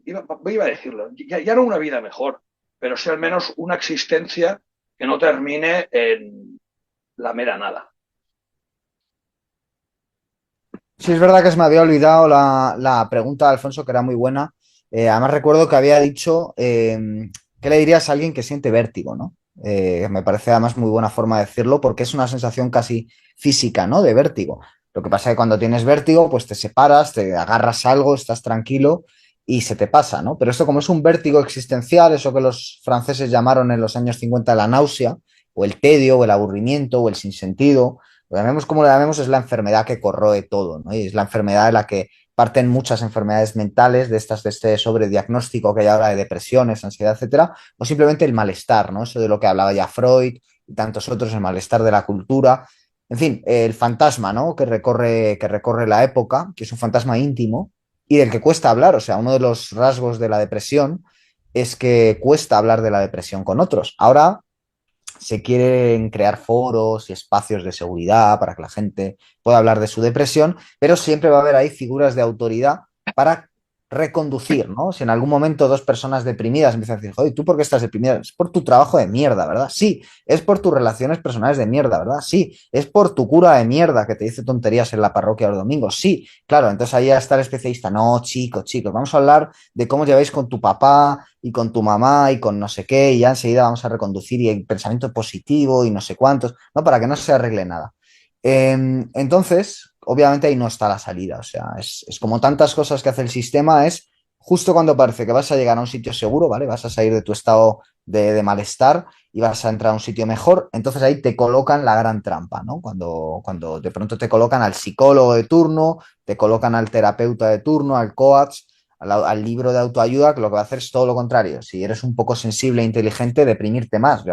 iba a decirlo, ya no una vida mejor, pero sí al menos una existencia que no termine en la mera nada. Sí, es verdad que se me había olvidado la pregunta de Alfonso, que era muy buena. Además recuerdo que había dicho, ¿qué le dirías a alguien que siente vértigo, ¿no? Me parece además muy buena forma de decirlo porque es una sensación casi física, ¿no? De vértigo. Lo que pasa es que cuando tienes vértigo, pues te separas, te agarras a algo, estás tranquilo y se te pasa, ¿no? Pero esto como es un vértigo existencial, eso que los franceses llamaron en los años 50 la náusea, o el tedio, o el aburrimiento, o el sinsentido, lo llamemos como lo llamemos, es la enfermedad que corroe todo, ¿no? Y es la enfermedad de la que parten muchas enfermedades mentales, de estas, de este sobrediagnóstico que hay ahora de depresiones, ansiedad, etcétera, o simplemente el malestar, ¿no? Eso de lo que hablaba ya Freud y tantos otros, el malestar de la cultura. En fin, el fantasma, ¿no? Que recorre la época, que es un fantasma íntimo y del que cuesta hablar. O sea, uno de los rasgos de la depresión es que cuesta hablar de la depresión con otros. Ahora se quieren crear foros y espacios de seguridad para que la gente pueda hablar de su depresión, pero siempre va a haber ahí figuras de autoridad para reconducir, ¿no? Si en algún momento dos personas deprimidas empiezan a decir, joder, ¿tú por qué estás deprimida? Es por tu trabajo de mierda, ¿verdad? Sí. Es por tus relaciones personales de mierda, ¿verdad? Sí. Es por tu cura de mierda que te dice tonterías en la parroquia los domingos. Sí. Claro, entonces ahí está el especialista. No, chicos, chicos, vamos a hablar de cómo lleváis con tu papá y con tu mamá y con no sé qué, y ya enseguida vamos a reconducir y el pensamiento positivo y no sé cuántos, ¿no? Para que no se arregle nada. Entonces, obviamente ahí no está la salida, o sea, es como tantas cosas que hace el sistema, es justo cuando parece que vas a llegar a un sitio seguro, ¿vale? Vas a salir de tu estado de malestar y vas a entrar a un sitio mejor, entonces ahí te colocan la gran trampa, ¿no? Cuando de pronto te colocan al psicólogo de turno, te colocan al terapeuta de turno, al coach, al libro de autoayuda, que lo que va a hacer es todo lo contrario. Si eres un poco sensible e inteligente, deprimirte más.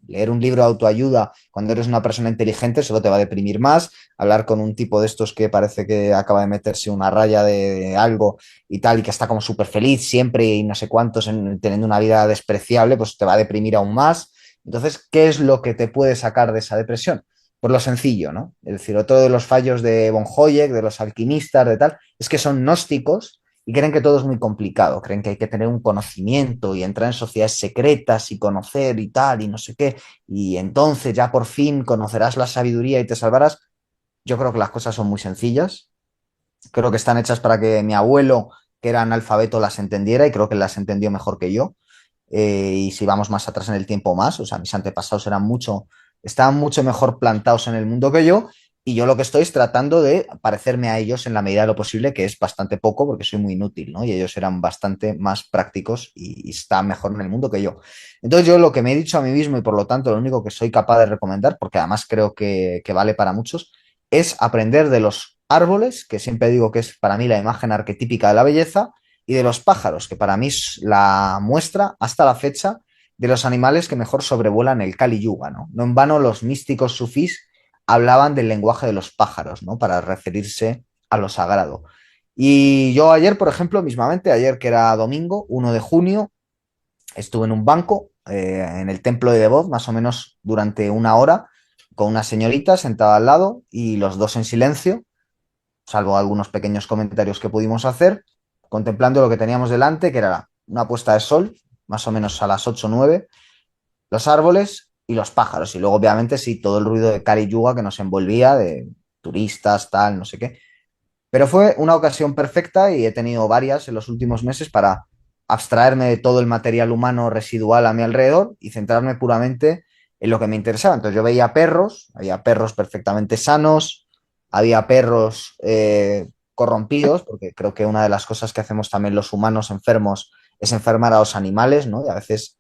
Leer un libro de autoayuda cuando eres una persona inteligente solo te va a deprimir más. Hablar con un tipo de estos que parece que acaba de meterse una raya de algo y tal, y que está como súper feliz siempre y no sé cuántos teniendo una vida despreciable, pues te va a deprimir aún más. Entonces, ¿qué es lo que te puede sacar de esa depresión? Por lo sencillo, ¿no? Es decir, otro de los fallos de von Hayek, de los alquimistas, de tal, es que son gnósticos y creen que todo es muy complicado, creen que hay que tener un conocimiento y entrar en sociedades secretas y conocer y tal y no sé qué, y entonces ya por fin conocerás la sabiduría y te salvarás. Yo creo que las cosas son muy sencillas, creo que están hechas para que mi abuelo, que era analfabeto, las entendiera y creo que las entendió mejor que yo. Y si vamos más atrás en el tiempo más, o sea, mis antepasados estaban mucho mejor plantados en el mundo que yo, y yo lo que estoy es tratando de parecerme a ellos en la medida de lo posible, que es bastante poco porque soy muy inútil, ¿no? Y ellos eran bastante más prácticos y están mejor en el mundo que yo. Entonces yo lo que me he dicho a mí mismo y por lo tanto lo único que soy capaz de recomendar, porque además creo que vale para muchos, es aprender de los árboles, que siempre digo que es para mí la imagen arquetípica de la belleza, y de los pájaros, que para mí es la muestra hasta la fecha de los animales que mejor sobrevuelan el Kali Yuga, ¿no? No en vano los místicos sufís hablaban del lenguaje de los pájaros, ¿no? Para referirse a lo sagrado. Y yo ayer, por ejemplo, mismamente, ayer que era domingo, 1 de junio, estuve en un banco en el templo de Devot, más o menos durante una hora, con una señorita sentada al lado y los dos en silencio, salvo algunos pequeños comentarios que pudimos hacer, contemplando lo que teníamos delante, que era una puesta de sol, más o menos a las 8 o 9, los árboles y los pájaros. Y luego, obviamente, sí, todo el ruido de Kali Yuga que nos envolvía, de turistas, tal, no sé qué. Pero fue una ocasión perfecta y he tenido varias en los últimos meses para abstraerme de todo el material humano residual a mi alrededor y centrarme puramente en lo que me interesaba. Entonces yo veía perros, había perros perfectamente sanos, había perros corrompidos, porque creo que una de las cosas que hacemos también los humanos enfermos es enfermar a los animales, ¿no? Y a veces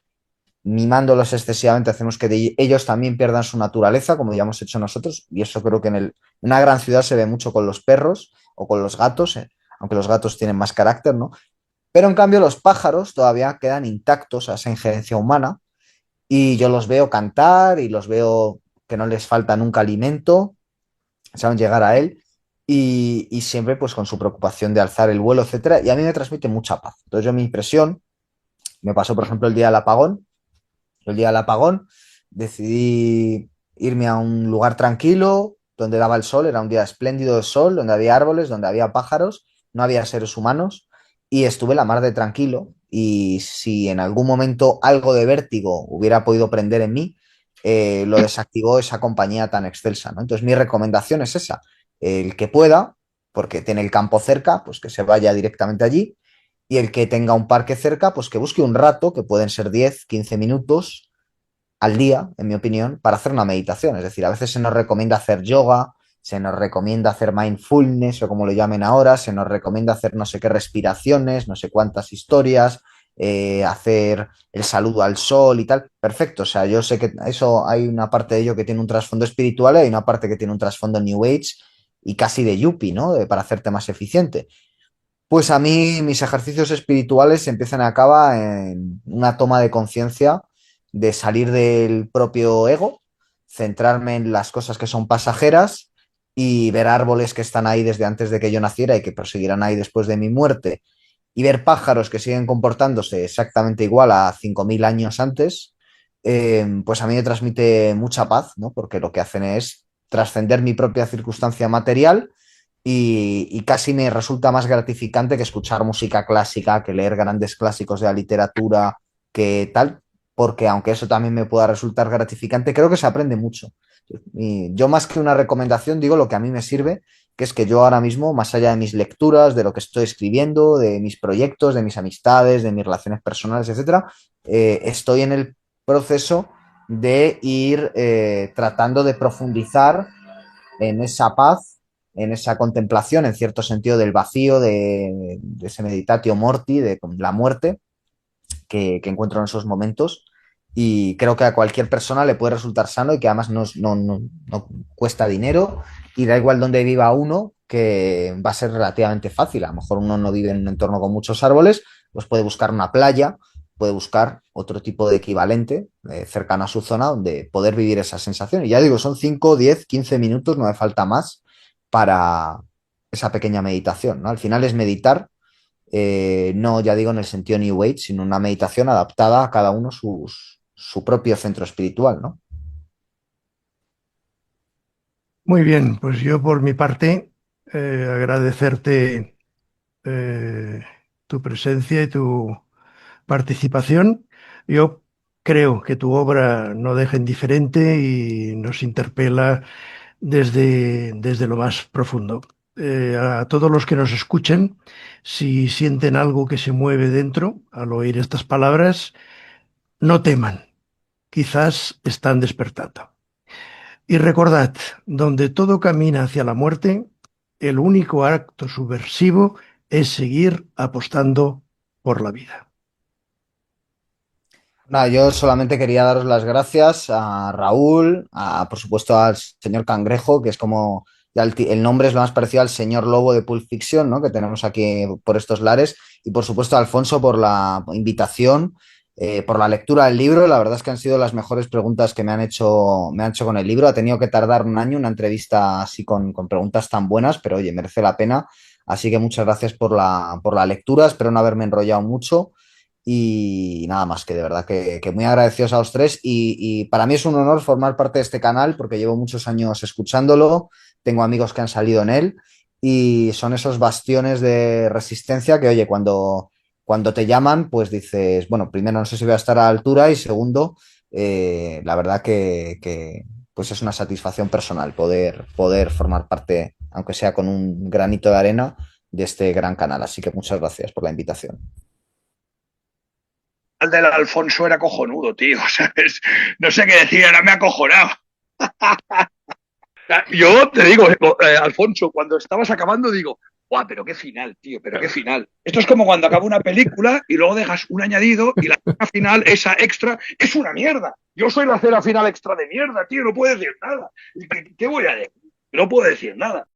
mimándolos excesivamente hacemos que ellos también pierdan su naturaleza, como ya hemos hecho nosotros, y eso creo que en una gran ciudad se ve mucho con los perros o con los gatos, aunque los gatos tienen más carácter, ¿no? Pero en cambio los pájaros todavía quedan intactos a esa injerencia humana y yo los veo cantar y los veo que no les falta nunca alimento, saben llegar a él y siempre pues con su preocupación de alzar el vuelo, etcétera, y a mí me transmite mucha paz. Entonces yo mi impresión, me pasó por ejemplo el día del apagón, decidí irme a un lugar tranquilo, donde daba el sol, era un día espléndido de sol, donde había árboles, donde había pájaros, no había seres humanos, y estuve la mar de tranquilo. Y si en algún momento algo de vértigo hubiera podido prender en mí, lo desactivó esa compañía tan excelsa, ¿no? Entonces mi recomendación es esa, el que pueda, porque tiene el campo cerca, pues que se vaya directamente allí y el que tenga un parque cerca, pues que busque un rato, que pueden ser 10 15 minutos al día, en mi opinión, para hacer una meditación. Es decir, a veces se nos recomienda hacer yoga, se nos recomienda hacer mindfulness o como lo llamen ahora, se nos recomienda hacer no sé qué respiraciones, no sé cuántas historias, hacer el saludo al sol y tal. Perfecto, o sea, yo sé que eso hay una parte de ello que tiene un trasfondo espiritual y hay una parte que tiene un trasfondo New Age y casi de yuppie, ¿no? Para hacerte más eficiente. Pues a mí mis ejercicios espirituales empiezan y acaban en una toma de conciencia de salir del propio ego, centrarme en las cosas que son pasajeras y ver árboles que están ahí desde antes de que yo naciera y que proseguirán ahí después de mi muerte y ver pájaros que siguen comportándose exactamente igual a 5.000 años antes, pues a mí me transmite mucha paz, ¿no? Porque lo que hacen es trascender mi propia circunstancia material y casi me resulta más gratificante que escuchar música clásica, que leer grandes clásicos de la literatura, que tal, porque aunque eso también me pueda resultar gratificante, creo que se aprende mucho. Y yo más que una recomendación digo lo que a mí me sirve, que es que yo ahora mismo, más allá de mis lecturas, de lo que estoy escribiendo, de mis proyectos, de mis amistades, de mis relaciones personales, etcétera, estoy en el proceso de ir tratando de profundizar en esa paz, en esa contemplación, en cierto sentido, del vacío, de ese meditatio morti, de la muerte que encuentro en esos momentos. Y creo que a cualquier persona le puede resultar sano y que además no cuesta dinero y da igual dónde viva uno, que va a ser relativamente fácil. A lo mejor uno no vive en un entorno con muchos árboles, pues puede buscar una playa, puede buscar otro tipo de equivalente cercano a su zona donde poder vivir esa sensación. Y ya digo, son 5 10 15 minutos, no me falta más para esa pequeña meditación, ¿no? Al final es meditar, no, ya digo, en el sentido New Age, sino una meditación adaptada a cada uno su propio centro espiritual, ¿no? Muy bien, pues yo por mi parte agradecerte eh, tu presencia y tu participación. Yo creo que tu obra no deja indiferente y nos interpela desde lo más profundo. A todos los que nos escuchen, si sienten algo que se mueve dentro al oír estas palabras, no teman, quizás están despertando. Y recordad, donde todo camina hacia la muerte, el único acto subversivo es seguir apostando por la vida. Nada, yo solamente quería daros las gracias a Raúl, por supuesto al señor Cangrejo, que es como ya el nombre es lo más parecido al señor Lobo de Pulp Fiction, ¿no? Que tenemos aquí por estos lares, y por supuesto a Alfonso por la invitación, por la lectura del libro. La verdad es que han sido las mejores preguntas que me han hecho con el libro. Ha tenido que tardar un año una entrevista así con preguntas tan buenas, pero oye, merece la pena. Así que muchas gracias por la lectura. Espero no haberme enrollado mucho. Y nada más, que de verdad que muy agradecidos a los tres y para mí es un honor formar parte de este canal porque llevo muchos años escuchándolo, tengo amigos que han salido en él y son esos bastiones de resistencia que, oye, cuando te llaman, pues dices, bueno, primero no sé si voy a estar a la altura y segundo, la verdad pues es una satisfacción personal poder formar parte, aunque sea con un granito de arena, de este gran canal. Así que muchas gracias por la invitación. El del Alfonso era cojonudo, tío, ¿sabes? No sé qué decir, ahora me ha acojonado. Yo te digo, Alfonso, cuando estabas acabando, digo, ¡guau! Pero qué final, tío, pero qué final. Esto es como cuando acaba una película y luego dejas un añadido y la escena final, esa extra, es una mierda. Yo soy la escena final extra de mierda, tío, no puedo decir nada. ¿Qué voy a decir? No puedo decir nada.